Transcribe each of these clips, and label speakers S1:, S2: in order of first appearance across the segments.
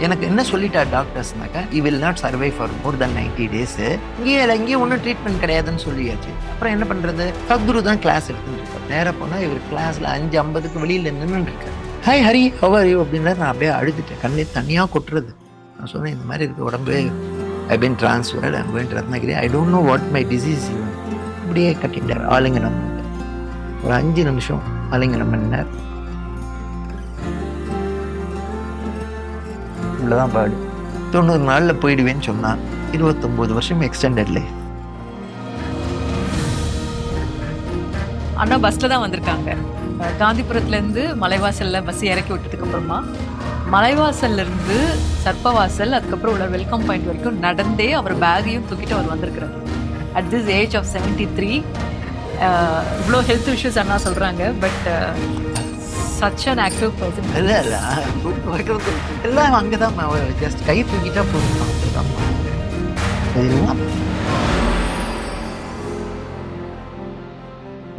S1: எனக்கு என்ன சொல்லிட்டார் டாக்டர்ஸ்னாக்கா, you will not survive for more than 90 days. இங்கேயும் ஒன்றும் ட்ரீட்மெண்ட் கிடையாதுன்னு சொல்லியாச்சு. அப்புறம் என்ன பண்றது? சத்குரு தான் கிளாஸ் எடுத்துட்டு இருக்கார். நேராக போனால் இவர் கிளாஸ்ல 5:50க்கு வெளியில நின்றுட்டு இருக்காரு. Hi Hari, how are you அப்படின்னா நான் அப்படியே அழுதுட்டேன். கண்ணே தனியாக கொட்டுறது. நான் சொன்னேன், இந்த மாதிரி இருக்கு உடம்பு, I been transferred, I'm going to Ratnagiri, I don't know what my disease. இப்படியே கட்டிட்டார். ஆலிங்கனம் ஒரு 5 நிமிஷம் ஆலிங்கனம் பண்ணார். இவ்வளோதான் பாடு. 90 நாளில் போயிடுவேன்னு சொன்னான். 29 வருஷம் எக்ஸ்டெண்டட் லைஃப்.
S2: அண்ணா பஸ்ல தான் வந்திருக்காங்க. காந்திபுரத்துல இருந்து மலைவாசல்ல பஸ் இறக்கி விட்டதுக்கு அப்புறமா மலைவாசல்ல இருந்து சர்ப்பவாசல், அதுக்கப்புறம் உள்ள வெல்கம் பாயிண்ட் வரைக்கும் நடந்தே அவர் பேகையும் தூக்கிட்டு அவர் வந்திருக்கிறார். At this age of 73. இவ்வளோ ஹெல்த் இஷ்யூஸ் அண்ணா சொல்றாங்க. But such an active person.
S1: இல்லை எல்லாம் அங்கே தான் ஜஸ்ட் கை தூக்கிட்டா போதும்.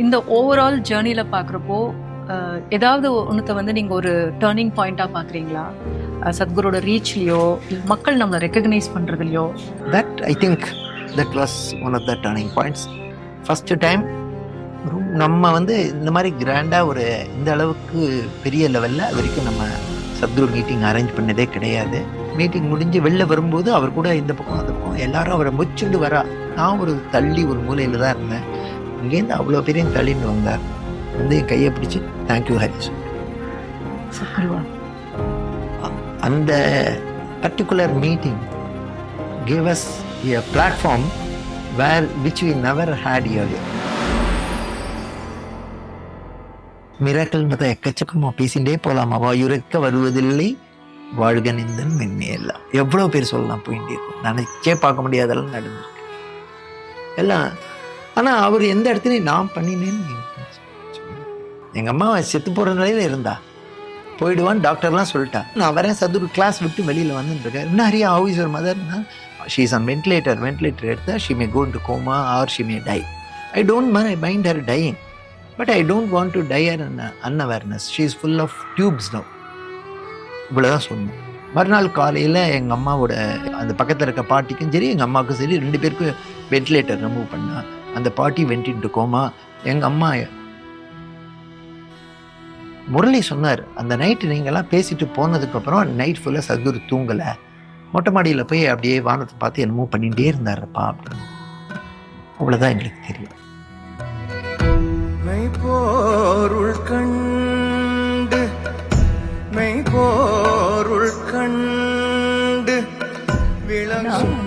S2: இந்த ஓவரால் ஜேர்னில பார்க்குறப்போ ஏதாவது ஒன்றத்தை வந்து நீங்கள் ஒரு டேர்னிங் பாயிண்டாக பார்க்குறீங்களா? சத்குரோட ரீச்லையோ, மக்கள் நம்மளை ரெக்கக்னைஸ் பண்ணுறதுலையோ?
S1: That I think that was one of the turning points. First time நம்ம வந்து இந்த மாதிரி கிராண்டாக ஒரு இந்த அளவுக்கு பெரிய லெவலில் வரைக்கும் நம்ம சத்குரு மீட்டிங் அரேஞ்ச் பண்ணதே கிடையாது. மீட்டிங் முடிஞ்சு வெளில வரும்போது அவர் கூட இந்த பக்கம் அந்த பக்கம் எல்லாரும் அவரை முச்சுண்டு வரா. நான் ஒரு தள்ளி ஒரு மூலையில் தான் இருந்தேன். இங்கேருந்து அவ்வளோ பெரிய தள்ளின்னு வந்தார். வந்து என் கையை பிடிச்சி தேங்க்யூ ஹரி
S2: சத்குருவா.
S1: அந்த particular meeting gave us a platform which we never had earlier. Miracle மொத்தம் எக்கச்சக்கமாக பேசிகிட்டே போகலாமா? வாயுரைக்க வருவதில்லை வாழ்க நிந்தன் மென்மே எல்லாம். எவ்வளோ பேர் சொல்லலாம், போயிட்டே இருக்கும். நினைச்சே பார்க்க முடியாதெல்லாம் நடந்திருக்கு எல்லாம். ஆனால் அவர் எந்த இடத்துலையும் நான் பண்ணினேன்னு எங்கள் அம்மா செத்து போகிற நிலையில் இருந்தா, போயிடுவான்னு டாக்டர்லாம் சொல்லிட்டா. நான் வரேன், சத்குரு கிளாஸ் விட்டு வெளியில் வந்துட்டுருக்கேன். இன்னும் ஹரியா ஹவ் இஸ் யுவர் மதர்னா, ஷீ இஸ் ஆன் வென்டிலேட்டர் எடுத்தால் she may go into coma or she may die. I don't mind her dying, but I don't want to die her unawareness. She is full of tubes now. இவ்வளோதான் சொன்னேன். மறுநாள் காலையில் எங்கள் அம்மாவோட அந்த பக்கத்தில் இருக்க பாட்டிக்கும் சரி எங்கள் அம்மாவுக்கும் சரி 2 பேருக்கும் வென்டிலேட்டர் ரிமூவ் பண்ணா. அந்த பாட்டி வென்ட் இன்டு கோமா. எங்கள் அம்மா முரளி சொன்னார், அந்த நைட்டு நீங்கள்லாம் பேசிட்டு போனதுக்கப்புறம் நைட் ஃபுல்லாக சத்குரு தூங்கலை. மொட்டை மாடியில் போய் அப்படியே வானத்தை பார்த்து என்னமோ பண்ணிகிட்டே இருந்தாருப்பா அப்படின்னு. அவ்வளோதான் எங்களுக்கு தெரியும்.
S3: மெய்பொருள் கண்டு மெய்பொருள் கண்டு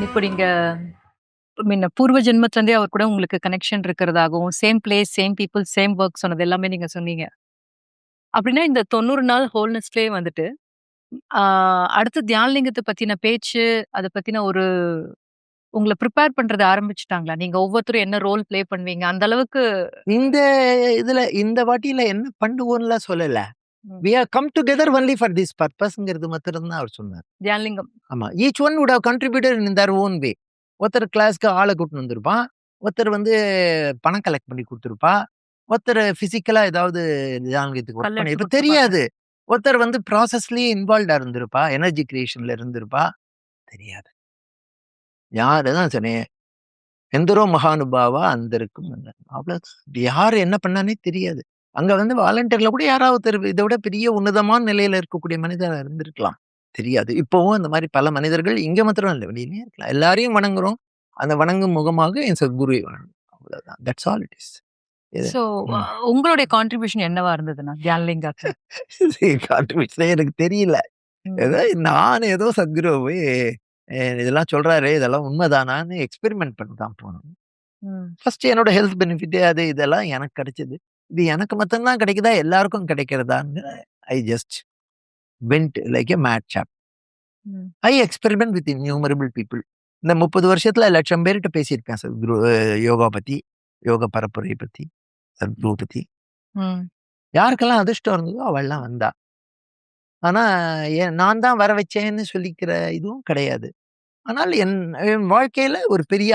S2: இப்போ நீங்கள் பூர்வ ஜென்மத்திலேருந்தே அவர் கூட உங்களுக்கு கனெக்ஷன் இருக்கிறதாகவும், same place, same people, same work சொன்னது எல்லாமே நீங்கள் சொன்னீங்க. அப்படின்னா இந்த 90 நாள் ஹோல்னஸ்லேயே வந்துட்டு அடுத்து தியானலிங்கத்தை பற்றின பேச்சு, அதை பற்றின ஒரு உங்களை ப்ரிப்பேர் பண்றது ஆரம்பிச்சுட்டாங்களா? நீங்க ஒவ்வொருத்தரும் என்ன ரோல் ப்ளே பண்ணுவீங்க அந்த அளவுக்கு?
S1: இந்த இதுல இந்த வாட்டியில என்ன பண்ணுவோம்லாம் சொல்லல. we have come together only for this purposeங்கிறது மாத்திரம் தான் அவர் சொன்னார்.
S2: தியானலிங்கம்.
S1: ஆமா, each one would have contributed in their own way. ஒருத்தர் கிளாஸ்க்கு ஆளை கூட்டின்னு வந்திருப்பான், ஒருத்தர் வந்து பணம் கலெக்ட் பண்ணி கொடுத்துருப்பா, ஒருத்தர் பிசிக்கலா ஏதாவது தியானலிங்கத்துக்கு ஒர்க் பண்ணி இப்ப தெரியாது, ஒருத்தர் வந்து ப்ராசஸ்லயே இன்வால்வ்டா இருந்திருப்பா, எனர்ஜி கிரியேஷன்ல இருந்திருப்பா, தெரியாது. யாருதான் சொன்னேன், எந்தரோ மகானுபாவா அந்த இருக்கும். அவ்வளவு யாரு என்ன பண்ணானே தெரியாது. அங்க வந்து வாலண்டியர்ல கூட யாராவது இதை விட பெரிய உன்னதமான நிலையில இருக்கக்கூடிய மனிதர் இருந்திருக்கலாம், தெரியாது. இப்பவும் அந்த மாதிரி பல மனிதர்கள் இங்க மாத்திரம் இல்லை, வெளியிலே இருக்கலாம். எல்லாரையும் வணங்குறோம். அந்த வணங்கும் முகமாக என் சத்குருவை வணங்கும். அவ்வளவுதான். That's all it is.
S2: So உங்களுடைய கான்ட்ரிபியூஷன் என்னவா இருந்ததுன்னா தியானலிங்காக்கு?
S1: கான்ட்ரிபியூஷனே எனக்கு தெரியல. ஏதோ நான் ஏதோ சத்குருவை இதெல்லாம் சொல்றாரு, இதெல்லாம் உண்மைதானான்னு எக்ஸ்பெரிமெண்ட் பண்ணி தான் போனோம். ஃபர்ஸ்ட் என்னோட ஹெல்த் பெனிஃபிட் அது இதெல்லாம் எனக்கு கிடைச்சது. இது எனக்கு மட்டும்தான் கிடைக்குதா, எல்லாருக்கும் கிடைக்கிறதான்னு I just went like a mad chap. I experiment with innumerable people. இந்த 30 வருஷத்துல 1,00,000 பேர்கிட்ட பேசியிருப்பேன் சத்குரு, யோகா பத்தி, யோக பரப்புரை பத்தி, சத்குரு பத்தி. யாருக்கெல்லாம் அதிர்ஷ்டம் இருந்ததோ அவள்லாம் வந்தா. ஆனா நான் தான் வர வச்சேன்னு சொல்லிக்கிற இதுவும் கிடையாது. ஆனால் என் வாழ்க்கையில ஒரு பெரிய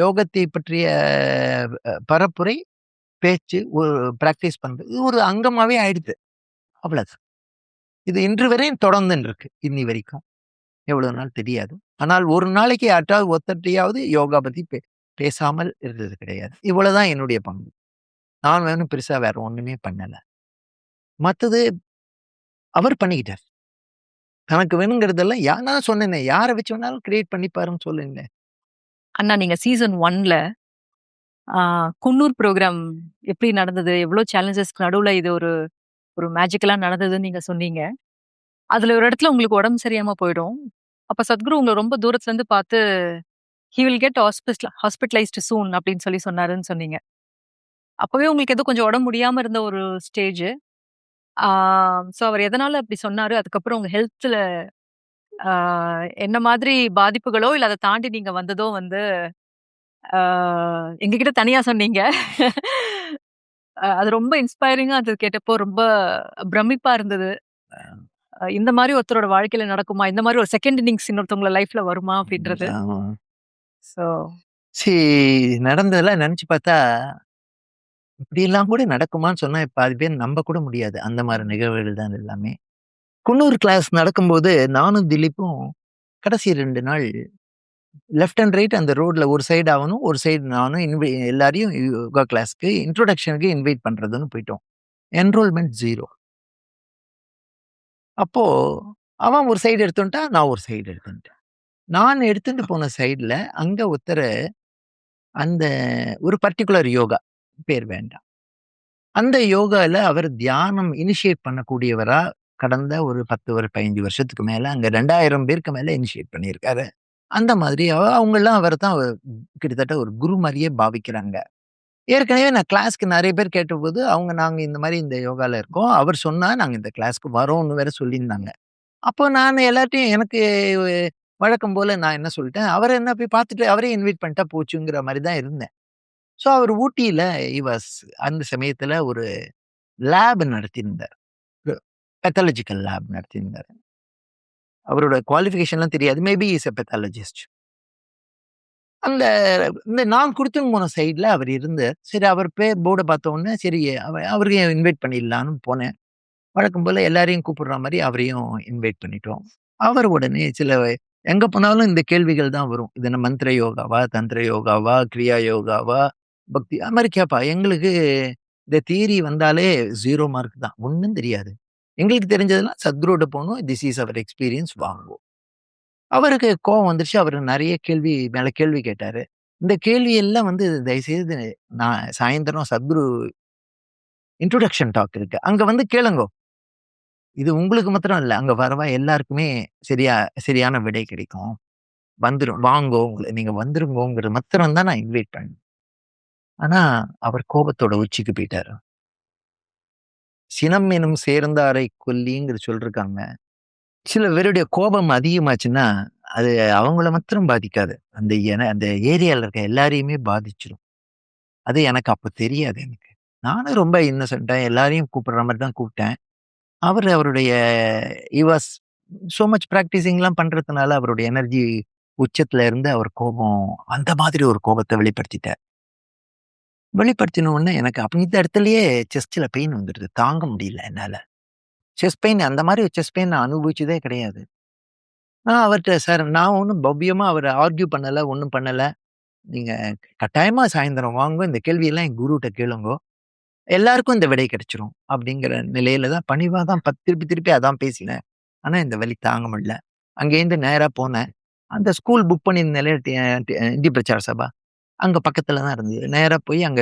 S1: யோகத்தை பற்றிய பரப்புரை, பேச்சு, ஒரு பிராக்டிஸ் பண்றது ஒரு அங்கமாவே ஆயிடுது. அவ்வளவு இது இன்று வரையும் தொடர்ந்துன்னு இருக்கு. இன்னி வரைக்கும். எவ்வளவு நாள் தெரியாது. ஆனால் ஒரு நாளைக்கு யார்ட்டாவது ஒருத்தர்ட்டயாவது யோகா பத்தி பேசாமல் இருந்தது கிடையாது. இவ்வளவுதான் என்னுடைய பங்கு. நான் வேணும் பெருசா வேற ஒண்ணுமே பண்ணல. மத்தது அவர் பண்ணிக்கிட்டார். தனக்கு வேணுங்கிறதெல்லாம் நான் சொன்னேனே, யார வச்சு வேணாலும் கிரியேட் பண்ணிப்பாருன்னு சொல்லுங்களேன்.
S2: அண்ணா நீங்க சீசன் 1ல குன்னூர் ப்ரோகிராம் எப்படி நடந்தது? எவ்ளோ சேலஞ்சஸ்க்கு நடுவுல இது ஒரு ஒரு மேஜிக்கலா நடந்ததுன்னு நீங்க சொன்னீங்க. அதுல ஒரு இடத்துல உங்களுக்கு உடம்பு சரியாம போயிடும். அப்ப சத்குரு உங்கள ரொம்ப தூரத்துல இருந்து பார்த்து, "ஹி வில் கெட் ஹாஸ்பிட்டலைஸ்டு சூன்" அப்படின்னு சொன்னாருன்னு சொன்னீங்க. அப்பவே உங்களுக்கு ஏதோ கொஞ்சம் உடம்பு முடியாம இருந்த ஒரு ஸ்டேஜ். ஆ சோ அவர் எதனால அப்படி சொன்னாரு? அதுக்கப்புறம் உங்க ஹெல்த்ல ஆ என்ன மாதிரி பாதிப்புகளோ, இல்ல அத தாண்டி நீங்க வந்ததோ வந்து ஆ எங்ககிட்ட தனியா சொன்னீங்க. அது ரொம்ப இன்ஸ்பைரிங்கா அது கேட்டப்போ ரொம்ப பிரமிப்பா இருந்தது. இந்த மாரி ஒருத்தரோட வாழ்க்கையில நடக்குமா? இந்த மாரி ஒரு செகண்ட் இன்னிங்ஸ் இன்னொருத்தவங்க லைஃப்ல வருமா? அப்படின்றது.
S1: ஆமா.
S2: சோ
S1: சரி, நடந்ததெல்லாம் நினைச்சு பார்த்தா, இப்படியெல்லாம் கூட நடக்குமான்னு சொன்னா பாதி பேர் நம்ப கூட முடியாது. அந்த மாரி நிகழ்வுகள் தான் இது எல்லாமே. குன்னூர் கிளாஸ் நடக்கும்போது நானும் திலீப்பும் கடைசி 2 நாள் லெஃப்ட் அண்ட் ரைட் அந்த ரோட்ல ஒரு சைடு அவனும், ஒரு சைடு நானும் எல்லாரையும் யோகா கிளாஸ்க்கு இன்ட்ரோடக்ஷனுக்கு இன்வைட் பண்றதுன்னு போயிட்டோம். என்ரோல்மென்ட் 0. அப்போ அவன் ஒரு சைடு எடுத்துட்டான், நான் ஒரு சைடு எடுத்துட்டேன். நான் எடுத்துட்டு போன சைடுல அங்க ஒருத்தரு அந்த ஒரு பர்ட்டிகுலர் யோகா, பேர் வேண்டாம். அந்த யோகால அவர் தியானம் இனிஷியேட் பண்ணக்கூடியவரா கடந்த ஒரு 10 ஒரு 15 வருஷத்துக்கு மேல அங்க 2000 பேருக்கு மேல இனிஷியேட் பண்ணியிருக்காரு. அந்த மாதிரி அவங்கலாம் அவர தான் கிட்டத்தட்ட ஒரு குரு மாரியே பாவிக்கிறாங்க. ஏற்கனவே நான் கிளாஸ்க்கு நெறைய பேர் கேட்டபோது, நாங்க இந்த மாரி இந்த யோகால இருக்கோம். அவர் சொன்னா நாங்க இந்த கிளாஸ்க்கு வரோம்ன்னு வேற சொல்லியிருந்தாங்க. அப்போ நான் எல்லார்ட்டயும் எனக்கு வழக்கம் போல நான் என்ன சொல்லிட்டேன், அவர என்ன போய் பார்த்துட்டு அவரே இன்வைட் பண்ணிட்டா போச்சுங்கிற மாரி தான் இருந்தேன். ஸோ அவர் ஊட்டியில அந்த சமயத்துல ஒரு லேப் நடத்தியிருந்தார். பெத்தாலஜிக்கல் லேப் நடத்தியிருந்தாரு. அவரோட குவாலிஃபிகேஷன்லாம் தெரியாது. Maybe is a pathologist. அந்த இந்த நான் குடுத்துன்னு போன சைட்ல அவர் இருந்தார். சரி அவர் பேர் போர்ட பார்த்த உடனே சரி அவரையும் இன்வைட் பண்ணிடலான்னு போனேன். வழக்கம் போல எல்லாரையும் கூப்பிடுற மாரி அவரையும் இன்வைட் பண்ணிட்டோம். அவர் உடனே எங்க போனாலும் இந்த கேள்விகள் தான் வரும். இது என்ன மந்திர யோகாவா? தந்திர யோகாவா? கிரியா யோகாவா? பக்தி அது மாரி கேட்பா. எங்களுக்கு இந்த தியரி வந்தாலே 0 மார்க் தான். ஒண்ணும் தெரியாது. எங்களுக்கு தெரிஞ்சதெல்லாம் சத்குருட்ட போனோம். திஸ் இஸ் அவர் எக்ஸ்பீரியன்ஸ் வாங்குவோம். அவருக்கு கோவம் வந்துருச்சு. அவரு நெறைய கேள்வி மேல கேள்வி கேட்டாரு. இந்த கேள்வி எல்லாம் வந்து தயவுசெய்து நான் சாயந்தரம் சத்குரு இன்ட்ரோடக்ஷன் டாக் இருக்கு. அங்க வந்து கேளுங்கோ. இது உங்களுக்கு மாத்திரம் இல்ல. அங்க வரவா எல்லாருக்குமே சரியான விடை கிடைக்கும். வாங்கோ. நீங்க வந்துருங்கோங்கிறது மாத்திரம் தான் நான் இன்வைட் பண்ணேன். ஆனா, அவர் கோபத்தோட உச்சிக்கு போயிட்டாரு. "சினம் எனும் சேர்ந்தாரை கொல்லிங்கிற சொல்லிருக்காங்க." சில பேருடைய கோபம் அதிகமாச்சுன்னா, அது அவங்கள மாத்திரம் பாதிக்காது. அந்த ஏரியால இருக்க எல்லாரையுமே பாதிச்சுரும். அது எனக்கு அப்ப தெரியாது எனக்கு. நானும் ரொம்ப இன்னசென்ட்டா எல்லாரையும் கூப்பிடுற மாரி தான் கூப்பிட்டேன். அவருடைய ஹி வாஸ் சோ மச் பிராக்டிசிங்லாம் பண்றதுனால அவருடைய எனர்ஜி உச்சத்துல இருந்து அவர் கோபம் அந்த மாதிரி ஒரு கோபத்த வெளிப்படுத்திட்டார். வெளிப்படுத்தின உடனே எனக்கு அப்ப இந்த இடத்துலயே செஸ்ட்ல பெயின் வந்துடுது. தாங்க முடியல என்னால. செஸ்ட் பெயின் அந்த மாரி செஸ்ட் பெயின் நான் அனுபவிச்சதே கிடையாது. நான் அவர்ட்ட சார் நான் ஒண்ணும் பவ்யமா அவர ஆர்க்யூ பண்ணல, ஒண்ணும் பண்ணல. நீங்க கட்டாயமா சாயந்தரம் வாங்கோ. இந்த கேள்வியெல்லாம் என் குருட்ட கேளுங்கோ. எல்லாருக்கும் இந்த விடை கிடைச்சிரும். அப்படிங்கிற நிலையில தான் பணிவா தான் திருப்பி திருப்பி அதான் பேசினேன். ஆனா இந்த வலி தாங்க முடியல. அங்கேருந்து நேரா போனேன். அந்த ஸ்கூல் புக் பண்ணியிருந்தேன்ல இந்தி பிரச்சார சபா. அங்க பக்கத்துல தான் இருந்தது. நேரா போய் அங்க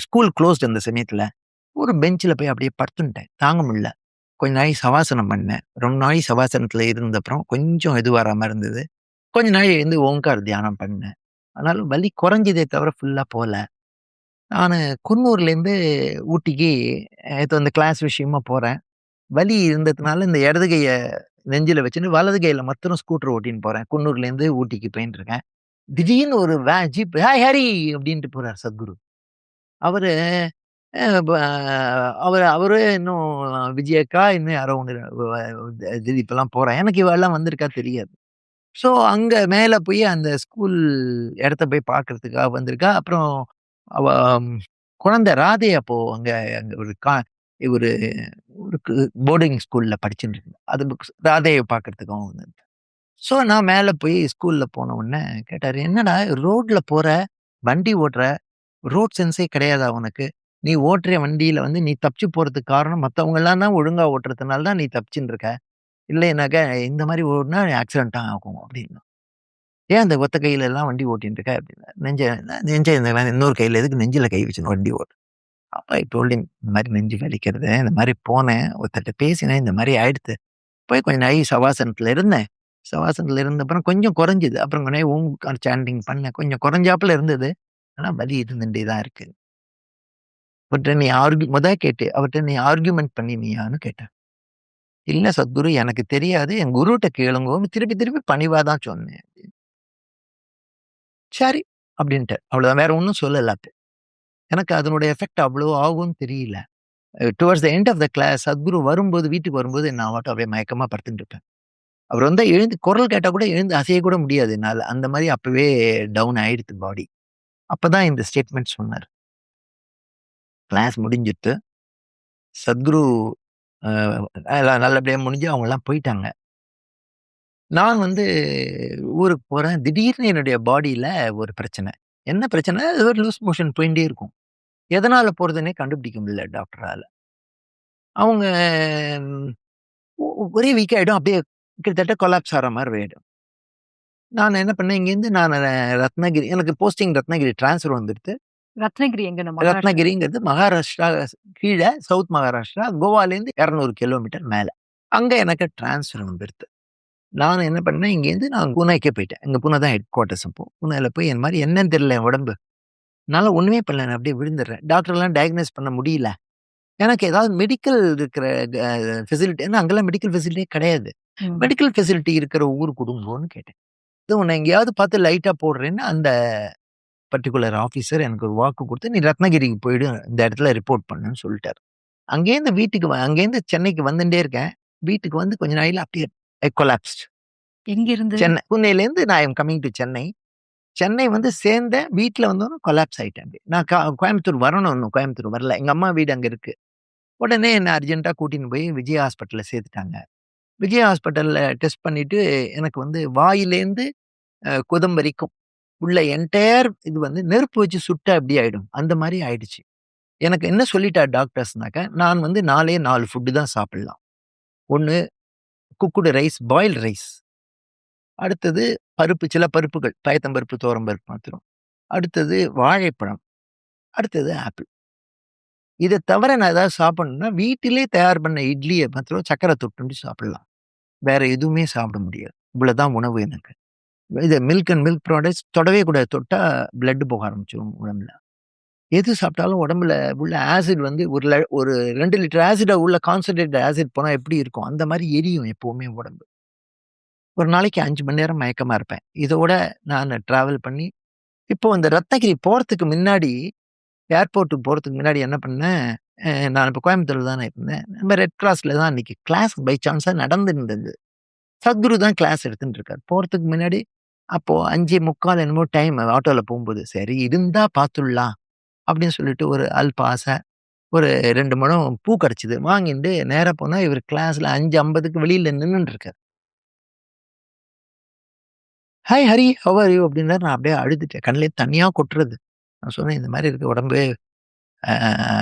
S1: ஸ்கூல் குளோஸ்ட் அந்த சமயத்துல. ஒரு பெஞ்ச்ல போய் அப்படியே படுத்துன்ட்டேன். தாங்க முடியல. கொஞ்ச நாழி சவாசனம் பண்ணேன். ரொம்ப நாழி சவாசனத்துல இருந்த அப்புறம் கொஞ்சம் இது வராம இருந்தது. கொஞ்ச நாள் எழுந்து ஓங்கார தியானம் பண்ணேன். ஆனாலும் வலி குறைஞ்சதே தவிர ஃபுல்லா போல. நானு குன்னூர்லேருந்து ஊட்டிக்கு ஏதோ இந்த கிளாஸ் விஷயமா போறேன். வலி இருந்ததுனால இந்த இடது கைய நெஞ்சில வச்சுட்டு வலது கையில மாத்திரம் ஸ்கூட்டர் ஓட்டின்னு போறேன். குன்னூர்லேருந்து ஊட்டிக்கு போயின்ட்டுருக்கேன். திடீர்னு ஒரு ஜீப் "ஹாய் ஹரி" அப்படின்ட்டு போறாரு சத்குரு. அவரு அ ப அவரு இன்னும் விஜயக்கா இன்னும் யாரோ ஒண்ணு திலீப்லாம் போறான். எனக்கு இவெல்லாம் வந்திருக்கா தெரியாது. ஸோ அங்க மேல போய் அந்த ஸ்கூல் இடத்த போய் பார்க்கறதுக்காக வந்திருக்கா. அப்புறம் அவ குழந்தை ராதே அப்போ அங்க அங்க ஒரு ஒரு போர்டிங் ஸ்கூல்ல படிச்சுட்டு இருந்தேன். அது புக்ஸ் ராதையை பார்க்கறதுக்கும் வந்து. ஸோ நான் மேல போய் ஸ்கூல்ல போன உடனே கேட்டாரு, "என்னடா ரோட்ல போற, வண்டி ஓட்டுற, ரோட் சென்ஸே கிடையாதா உனக்கு? நீ ஓட்டுற வண்டியில வந்து நீ தப்பிச்சு போறதுக்கு காரணம் மத்தவங்கலாம் தான் ஒழுங்கா ஓட்டுறதுனால தான் நீ தப்பிச்சுன்னு இருக்க. இல்லைனாக்க இந்த மாரி ஓட்டுனா ஆக்சிடென்ட் தான் ஆகும்" அப்படின்னு. "ஏன் அந்த ஒத்த கையில எல்லாம் வண்டி ஓட்டின்னு இருக்க?" அப்படின்னா. நெஞ்ச இன்னொரு கையில எதுக்கு நெஞ்சில கை வச்சுன்னு வண்டி ஓட்டுற?" அப்ப ஐ டோல்ட் ஹிம், இந்த மாரி நெஞ்சு வலிக்கிறது. இந்த மாரி போனேன். ஒருத்தர்ட்ட பேசினேன். இந்த மாரி ஆயிடுத்து. போய் கொஞ்ச நாழி சவாசனத்துல இருந்தேன். சவாசனத்துல இருந்த அப்புறம் கொஞ்சம் குறைஞ்சுது. அப்புறம் கொஞ்ச நேரம் ஓம் சாண்டிங் பண்ணேன். கொஞ்சம் குறைஞ்சாப்புல இருந்தது. ஆனா வலி இருந்துட்டே தான் இருக்கு. அவர்ட்ட நீ அவர்ட்ட நீ ஆர்கியூமென்ட் பண்ணினியான்னு கேட்டேன். இல்ல சத்குரு, எனக்கு தெரியாது. என் குருட்ட கேளுங்கோன்னு திருப்பி திருப்பி பணிவா தான் சொன்னேன். சரி அப்படின்ட்டார். அவ்வளவுதான். வேற ஒண்ணும் சொல்லல. எனக்கு அதனுடைய எஃபெக்ட் அவ்வளோ ஆகும்னு தெரியல. Towards the end of the class Sadhguru வரும்போது, வீட்டுக்கு வரும்போது நான் பாட்டுக்கு அப்படியே மயக்கமா படுத்துட்டு இருப்பேன். அவர் வந்தா எழுந்து குரல் கேட்டா கூட எழுந்து அசைய கூட முடியாது என்னால. அந்த மாரி அப்பவே டவுன் ஆயிடுத்து பாடி. அப்பதான் இந்த ஸ்டேட்மெண்ட் சொன்னாரு. கிளாஸ் முடிஞ்சுட்டு சத்குரு அ எல்லாம் நல்லபடியா முடிஞ்சு அவங்கலாம் போயிட்டாங்க. நான் வந்து ஊருக்கு போறேன். திடீர்னு என்னுடைய பாடியில ஒரு பிரச்சனை. என்ன பிரச்சனை? அது ஒரு லூஸ் மோஷன் போயிட்டே இருக்கும். எதனால போறதுன்னே கண்டுபிடிக்க முடியல டாக்டரால. அவங்க ம் ஒரே வீக் ஆயிடும். அப்படியே கிட்டத்தட்ட கொலாப்ஸ் ஆற மாரி ஆயிடும். நான் என்ன பண்ணேன், இங்கேருந்து நான் ரத்னகிரி, எனக்கு போஸ்டிங் ரத்னகிரி ட்ரான்ஸ்ஃபர் வந்துடுத்து.
S2: ரத்னகிரி எங்க நம்ம மகாராஷ்டிரா?
S1: ரத்னகிரிங்கிறது மகாராஷ்டிரா கீழ சவுத் மகாராஷ்டிரா. கோவாலேருந்து 200 கிலோமீட்டர் மேல. அங்க எனக்கு ட்ரான்ஸ்ஃபர் வந்துடுத்து. நான் என்ன பண்ணேன், இங்கேருந்து நான் பூனேக்கே போயிட்டேன். இங்க பூனே தான் ஹெட் குவார்ட்டர்ஸ் அப்போ. பூனேல போய் இந்த மாரி என்னன்னு தெரியல என் உடம்பு. என்னால ஒண்ணுமே பண்ணல. நான் அப்படியே விழுந்துடுறேன். டாக்டர்லாம் டயக்னோஸ் பண்ண முடியல. எனக்கு ஏதாவது மெடிக்கல் இருக்கிற ஃபெசிலிட்டி, ஏன்னா அங்கெல்லாம் மெடிக்கல் ஃபெசிலிட்டியே கிடையாது.
S2: ம்.
S1: மெடிக்கல் ஃபெசிலிட்டி இருக்கிற ஊர் குடுங்கோன்னு கேட்டேன். இது உன்னை எங்கேயாவது பார்த்து லைட்டா போடுறேன்னு அந்த பர்ட்டிகுலர் ஆஃபீசர் எனக்கு ஒரு வாக்கு குடுத்து, "நீ ரத்னகிரிக்கு போயிடு. இந்த இடத்துல ரிப்போர்ட் பண்ணுன்னு" சொல்லிட்டாரு. அங்கேருந்து அங்கேருந்து சென்னைக்கு வந்துட்டே இருக்கேன். வீட்டுக்கு வந்து கொஞ்ச நாள்ல அப்படியே ஐ கொலாப்ஸ்ட்.
S2: எங்க இருந்து?
S1: சென்னை புனேலேருந்து நான் I am coming to Chennai. Chennai வந்து சேர்ந்தேன். வீட்ல வந்தோனே கொலாப்ஸ் ஆயிட்டேன் அப்படியே. நான் கோயம்புத்தூர் வரணும், இன்னும் கோயம்புத்தூர் வரல. எங்க அம்மா வீடு அங்க இருக்கு. உடனே என்ன அர்ஜென்ட்டா கூட்டின்னு போய் விஜய் ஹாஸ்பிட்டல்ல சேர்த்துட்டாங்க. விஜய் ஹாஸ்பிட்டல்ல டெஸ்ட் பண்ணிட்டு எனக்கு வந்து வாயிலேருந்து குதம் வரைக்கும் உள்ள என்டையர் இது வந்து நெருப்பு வச்சு சுட்டா எப்படி ஆயிடும், அந்த மாரி ஆயிடுச்சு. எனக்கு என்ன சொல்லிட்டார் டாக்டர்ஸ்னாக்க, நான் வந்து 4 ஃபுட் தான் சாப்பிடலாம். ஒண்ணு குக்குடு ரைஸ், பாயில்டு ரைஸ். அடுத்தது பருப்பு, சில பருப்புகள், பயத்தம்பருப்பு, துவரம்பருப்பு மாத்திரம். அடுத்தது வாழைப்பழம். அடுத்தது ஆப்பிள். இத தவிர நான் ஏதாவது சாப்பிடணும்னா, வீட்டிலே தயார் பண்ண இட்லிய மாத்திரம் சர்க்கரை தொட்டுண்டு சாப்பிடலாம். வேற எதுவுமே சாப்பிட முடியாது. இவ்வளவுதான் உணவு எனக்கு. இது மில்க் அண்ட் மில்க் ப்ராடக்ட்ஸ் தொடவே கூடாது. தொட்டா பிளட் போக ஆரம்பிச்சுரும் உடம்புல. எது சாப்பிட்டாலும் உடம்புல உள்ள ஆசிட் வந்து ஒரு 2 லிட்டர் ஆசிட உள்ள கான்சன்ட்ரேட்டட் ஆசிட் போனா எப்படி இருக்கும்? அந்த மாரி எரியும் எப்பவுமே உடம்பு. ஒரு நாளைக்கு 5 மணி நேரம் மயக்கமா இருப்பேன். இதோட நான் டிராவல் பண்ணி, இப்போ இந்த ரத்னகிரி போறதுக்கு முன்னாடி, ஏர்போர்ட்டுக்கு போறதுக்கு முன்னாடி என்ன பண்ணேன், நான் இப்ப கோயம்புத்தூர்ல தானே இருந்தேன். நம்ம ரெட் கிராஸ்ல தான் அன்னைக்கு கிளாஸ் பை சான்ஸா நடந்துருந்தது. சத்குரு தான் கிளாஸ் எடுத்துட்டு இருக்காரு. போறதுக்கு முன்னாடி அப்போ 5:45 என்னமோ டைம் ஆட்டோல போம்போது, சரி இருந்தா பாத்துடலாம் அப்படின்னு சொல்லிட்டு ஒரு அல்ப ஆசை. ஒரு 2 முழம் பூ கிடைச்சது. வாங்கிட்டு நேரா போனா இவரு கிளாஸ்ல 5:50க்கு வெளியில நின்னுட்டு இருக்காரு. "Hi Hari, how are you?" அப்படின்னாரு. நான் அப்படியே அழுதுட்டேன். கண்லேருந்து தண்ணியா கொட்டுறது. நான் சொன்னேன், "இந்த மாரி இருக்கு உடம்பு. I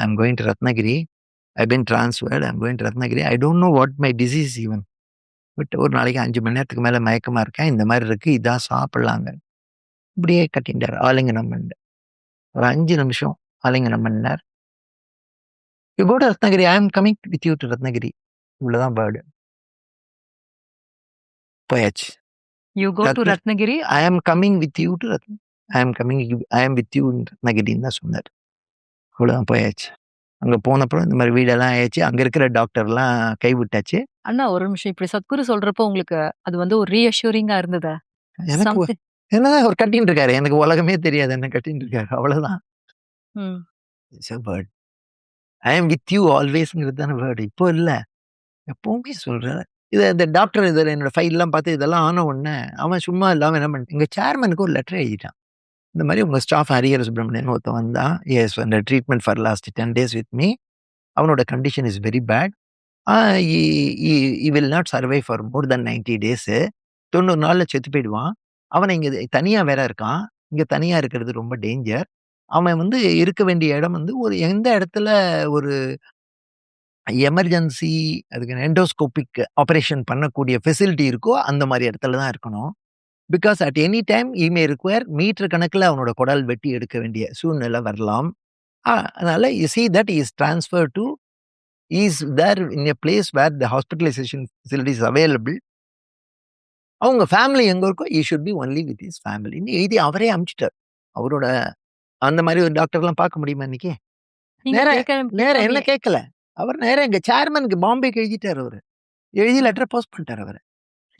S1: am going to Ratnagiri. I been transferred. I am going to Ratnagiri. I don't know what my disease even. But ஒரு நாளைக்கு 5 மணி நேரத்துக்கு மேல மயக்கமா இருக்கேன். இந்த மாரி இருக்கு. இதான் சாப்பிடலாங்க." இப்படியே கட்டின்டாரு. ஆலிங்கனம் பண்ணிட்டு. ஒரு 5 நிமிஷம் ஆலிங்கனம் பண்ணார். "You go to Ratnagiri. I am coming with you to Ratnagiri." இவ்வளவுதான் வேர்டு. போயாச்சு.
S2: You go to Ratnagiri.
S1: I am coming with you to I am with you in ரத்னகிரின்னு தான் சொன்னாரு. அவ்வளவுதான் போயாச்சு. அங்க போனப்புறம் இந்த மாரி வீடெல்லாம் ஆயாச்சு. அங்க இருக்கிற டாக்டர்லாம் கைவிட்டாச்சு.
S2: அண்ணா ஒரு நிமிஷம். இப்படி சத்குரு சொல்றப்போ உங்களுக்கு அது வந்து ஒரு ரீஅஷ்யூரிங்கா இருந்ததா?
S1: எனக்கு
S2: சம்திங்.
S1: என்னதான் அவர் கட்டின்னு இருக்காரு. எனக்கு உலகமே தெரியாது என்ன கட்டின்னு இருக்காரு. அவ்வளவுதான்.
S2: ம்.
S1: It's a word. I am with you ஆல்வேஸ்ங்கிறது தானே வேர்டு. இப்போ இல்ல. எப்பவுமே சொல்றேன். இந்த டாக்டர் இதுல என்னோட ஃபைல்லாம் பார்த்து இதெல்லாம் ஆன உடனே, அவன் சும்மா இல்லாம என்ன பண்ணிட்டான், எங்க சேர்மனுக்கு ஒரு லெட்டர் எழுதிட்டான். இந்த மாரி உங்க ஸ்டாஃப் ஹரிஹர சுப்ரமணியன் ஒருத்தன் வந்தான். எஸ், அந்த treatment for last 10 days with me. அவனோட condition is very bad. Will not survive for more than 90 days. 90 நாள்ல செத்து போயிடுவான். அவன இங்க தனியா வேற இருக்கான். இங்க தனியா இருக்கிறது ரொம்ப டேஞ்சர். அவன் வந்து இருக்க வேண்டிய இடம் வந்து ஒரு எந்த இடத்துல ஒரு எமர்ஜென்சி அதுக்கு எண்டோஸ்கோபிக் ஆப்பரேஷன் பண்ணக்கூடிய ஃபெசிலிட்டி இருக்கோ, அந்த மாரி இடத்துல தான் இருக்கணும். Because at any time he may require metre கணக்குல அவனோட குடல் வெட்டி எடுக்க வேண்டிய சூழ்நிலை வரலாம். அதனால you see that he is transferred to is there in a place where the hospitalisation facilities available. அவங்க ஃபேமிலி எங்க இருக்கோ he should be only with his ஃபேமிலின்னு எழுதி அவரே அனுப்பிச்சுட்டார். அவரோட அந்த மாரி ஒரு டாக்டர்லாம் பார்க்க முடியுமா இன்னைக்கு?
S2: நீங்க
S1: நேரா நேரா என்ன
S2: கேட்கலாமே.
S1: கேட்கல. அவர் நேரா எங்க சேர்மனுக்கு பாம்பேக்கு எழுதிட்டாரு அவரு. எழுதி லெட்டர் போஸ்ட் பண்ணிட்டாரு அவரு.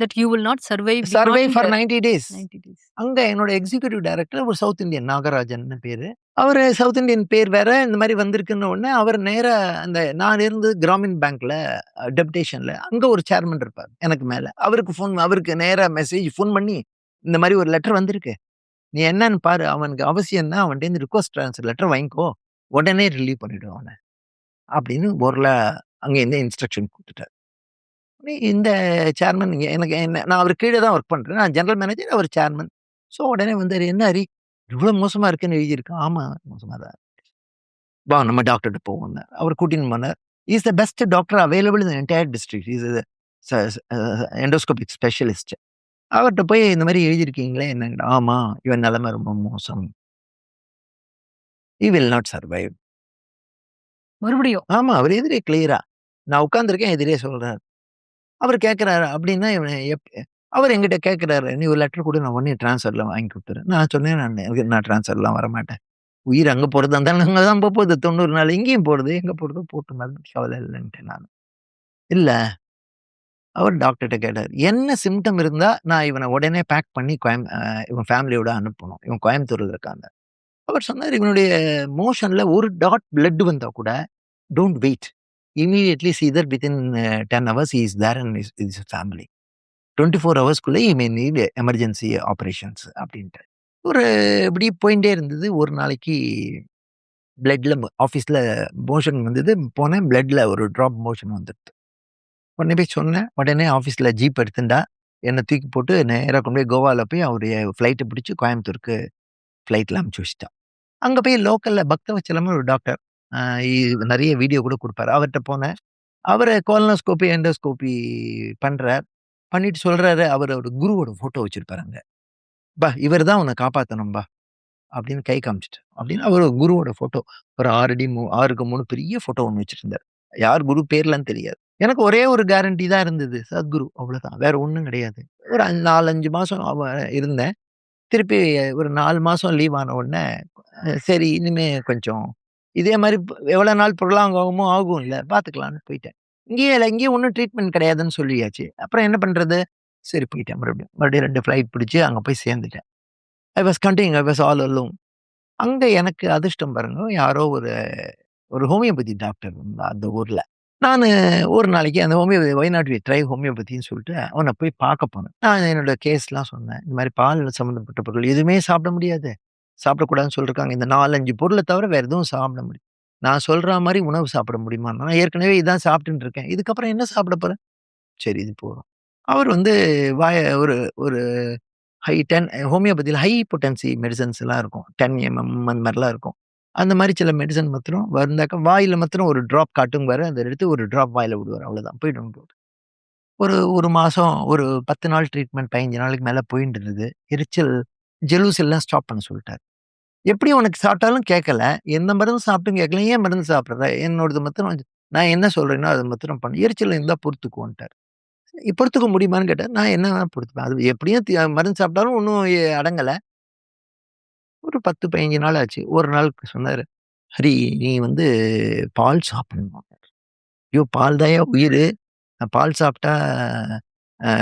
S2: That you will not survive
S1: survive
S2: beyond
S1: for 90 days.
S2: 90 days.
S1: அங்க என்னோட எக்ஸிகியூட்டிவ் டைரக்டர் ஒரு சவுத் இந்தியன் நாகராஜன்னு பேரு. அவரு சவுத் இந்தியன் பேர் வேற இந்த மாரி வந்திருக்குன்ன உடனே அவர் நேரா அந்த நான் இருந்தது கிராமின் பேங்க்ல டெப்டேஷன்ல. அங்க ஒரு சேர்மன் இருப்பார் எனக்கு மேல. அவருக்கு நேரா ஃபோன் பண்ணி இந்த மாரி ஒரு லெட்டர் வந்திருக்கு. நீ என்னன்னு பாரு. அவனுக்கு அவசியம் தான். அவன்ட்டேருந்து ரிக்வெஸ்ட் ட்ரான்ஸ்ஃபர் லெட்டர் வாங்கிக்கோ. உடனே ரிலீவ் பண்ணிடுவோம் அவன. அப்படின்னு அங்கேருந்து இன்ஸ்ட்ரக்ஷன் குடுத்துட்டாரு. இந்த சேர்மன் எனக்கு நான் அவர் கீழ தான் ஒர்க் பண்றேன். நான் ஜெனரல் மேனேஜர், அவர் சேர்மன். ஸோ உடனே வந்தாரு. "என்ன ஹரி, இவ்ளோ மோசமா இருக்குன்னு எழுதியிருக்கான்." "ஆமா, மோசமா தான் இருக்கு." "வா நம்ம டாக்டர்ட்ட போவோம்னாரு." அவர் கூட்டின்னு போனார். "He is the best doctor available in the entire district. He is ச எண்டோஸ்கோபிக் ஸ்பெஷலிஸ்ட். அவர்ட்ட போய் இந்த மாரி எழுதியிருக்கீங்களே என்னங்கடா?" "ஆமா, இவன் நிலைமை ரொம்ப மோசம். He will not survive."
S2: மறுபடியும்
S1: ஆமா, அவர் எதிரே கிளியரா. நான் உட்கார்ந்திருக்கேன், எதிரே சொல்றாரு. அவரு கேட்கிறாரு, "அப்படின்னா இவன அவர் என்கிட்ட கேட்கிறாரு, "நீ ஒரு லெட்டர் குடு, நான் உடனே ட்ரான்ஸ்ஃபர்ல வாங்கி குடுத்துறேன்." நான் சொன்னேன், நான் ட்ரான்ஸ்ஃபர்லாம் வரமாட்டேன். உயிர் அங்க போறதா இருந்தாலும் அங்க தான் போகுது 90 நாள். இங்கேயும் போறது. எங்க போறதோ போட்டும். அது கவலை இல்லன்ட்டேன் நானு. இல்ல, அவர் டாக்டர்ட்ட கேட்டாரு. என்ன சிம்ப்டம் இருந்தா நான் இவன உடனே பேக் பண்ணி இவன் ஃபேமிலியோட அனுப்பணும். இவன் கோயம்புத்தூர்ல இருக்காங்க. அவர் சொன்னாரு, "இவனுடைய மோஷன்ல ஒரு டாட் பிளட் வந்தா கூட don't wait. Immediately see that within 10 hours he is there and with his family. 24 ஹவர்ஸ்க்குள்ள you may need emergency operations." அப்படின்ட்டு. ஒரு இப்படி போயிட்டே இருந்தது. ஒரு நாளைக்கு பிளட்ல ஆஃபீஸ்ல மோஷன் வந்தது. போனேன், பிளட்ல ஒரு டிராப் மோஷன் வந்துடுது. உடனே போய் சொன்னேன். உடனே ஆஃபீஸ்ல ஜீப் எடுத்துண்டா. என்ன தூக்கி போட்டு நேரா கொண்டு போய் கோவால போய் அவருடைய ஃப்ளைட்ட பிடிச்சு கோயம்புத்தூருக்கு ஃப்ளைட்ல அனுப்பிச்சு வச்சுட்டான். அங்க போய் லோக்கல்ல பக்தவச்சலம்னு ஒரு டாக்டர். அ இ நெறைய வீடியோ கூட குடுப்பாரு. அவர்ட்ட போனேன். அவரு கோலனோஸ்கோபி, எண்டோஸ்கோபி பண்றார். பண்ணிட்டு சொல்றாரு, அவரோட குருவோட ஃபோட்டோ வச்சிருப்பாரு அங்க. "பா இவர் தான் உன்ன காப்பாத்தணும்பா" அப்படின்னு கை காமிச்சுட்டு. அப்படின்னு அவரு குருவோட ஃபோட்டோ. ஒரு 6 அடி 6க்கு 3 பெரிய ஃபோட்டோ ஒண்ணு வச்சிருந்தாரு. யார் குரு பேர்லாம் தெரியாது. எனக்கு ஒரே ஒரு கேரண்டி தான் இருந்தது. சத்குரு அவ்வளோதான். வேற ஒண்ணும் கிடையாது. ஒரு 4, 5 மாசம் இருந்தேன். திருப்பி ஒரு 4 மாசம் லீவ் ஆன உடனே, சரி இனிமே கொஞ்சம் இதே மாரி எவ்வளோ நாள் ப்ரொலாங் ஆகுமோ ஆகும்ல, பார்த்துக்கலான்னு போயிட்டேன். இங்கேயும் ஒண்ணும் ட்ரீட்மெண்ட் கிடையாதுன்னு சொல்லியாச்சு. அப்புறம் என்ன பண்றது? சரி போயிட்டேன் மறுபடியும். மறுபடியும் 2 ஃப்ளைட் பிடிச்சு அங்க போய் சேர்ந்துட்டேன். I was all alone. அங்க எனக்கு அதிர்ஷ்டம் பாருங்க. யாரோ ஒரு ஹோமியோபதி டாக்டர் இருந்தா அந்த ஊர்ல. நானு ஒரு நாளைக்கு அந்த "ஒய் நாட் வி ட்ரை ஹோமியோபதின்னு" சொல்லிட்டு அவன போய் பார்க்க போனேன். நான் என்னோட கேஸ்லாம் சொன்னேன். இந்த மாரி பால் சம்மந்தப்பட்ட பொருள் எதுவுமே சாப்பிட முடியாது. சாப்பிடக்கூடாதுன்னு சொல்லிருக்காங்க. இந்த 4, 5 பொருள தவிர வேற எதுவும் சாப்பிட முடியாது. நான் சொல்ற மாரி உணவு சாப்பிட முடியுமான்னா, நான் ஏற்கனவே இதான் சாப்பிட்டுட்டு இருக்கேன். இதுக்கப்புறம் என்ன சாப்பிட போறேன்? சரி இது போதும். அவர் வந்து ஒரு ஒரு ஹை 10 ஹோமியோபதியில ஹை பொட்டன்சி மெடிசின்ஸ்லாம் இருக்கும். 10 அந்த மாரிலாம் இருக்கும். அந்த மாரி சில மெடிசின் மாத்திரம் வந்தாக்க வாயில மாத்திரம் ஒரு டிராப் காட்டும்பாரு. அத எடுத்து ஒரு டிராப் வாயில விடுவாரு. அவ்வளோதான். போயிடும். ஒரு 1 மாசம் ஒரு 10 நாள் ட்ரீட்மெண்ட் 15 நாளைக்கு மேல போயிட்டு இருந்தது. எரிச்சல், ஜெலூஸ் எல்லாம் ஸ்டாப் பண்ண சொல்லிட்டாரு. எப்படி உனக்கு சாப்பிட்டாலும் கேட்கல. எந்த மருந்து சாப்பிட்டும் கேட்கல. ஏன் மருந்து சாப்பிடுற? என்னோடது மாத்திரம் நான் என்ன சொல்றேனோ அத மாத்திரம் பண்ணு. எரிச்சல் இருந்தா பொறுத்துக்கோன்ட்டாரு. பொறுத்துக்க முடியுமான்னு கேட்டா, நான் என்ன வேணா பொறுத்துப்பேன். அது எப்படியும் மருந்து சாப்பிட்டாலும் ஒண்ணும் அடங்கல. ஒரு 10, 15 நாள் ஆச்சு. ஒரு நாள் சொன்னாரு, "ஹரி நீ வந்து பால் சாப்பிடணும்." ஐயோ! பால் தான்யா உயிரு. நான் பால் சாப்பிட்டா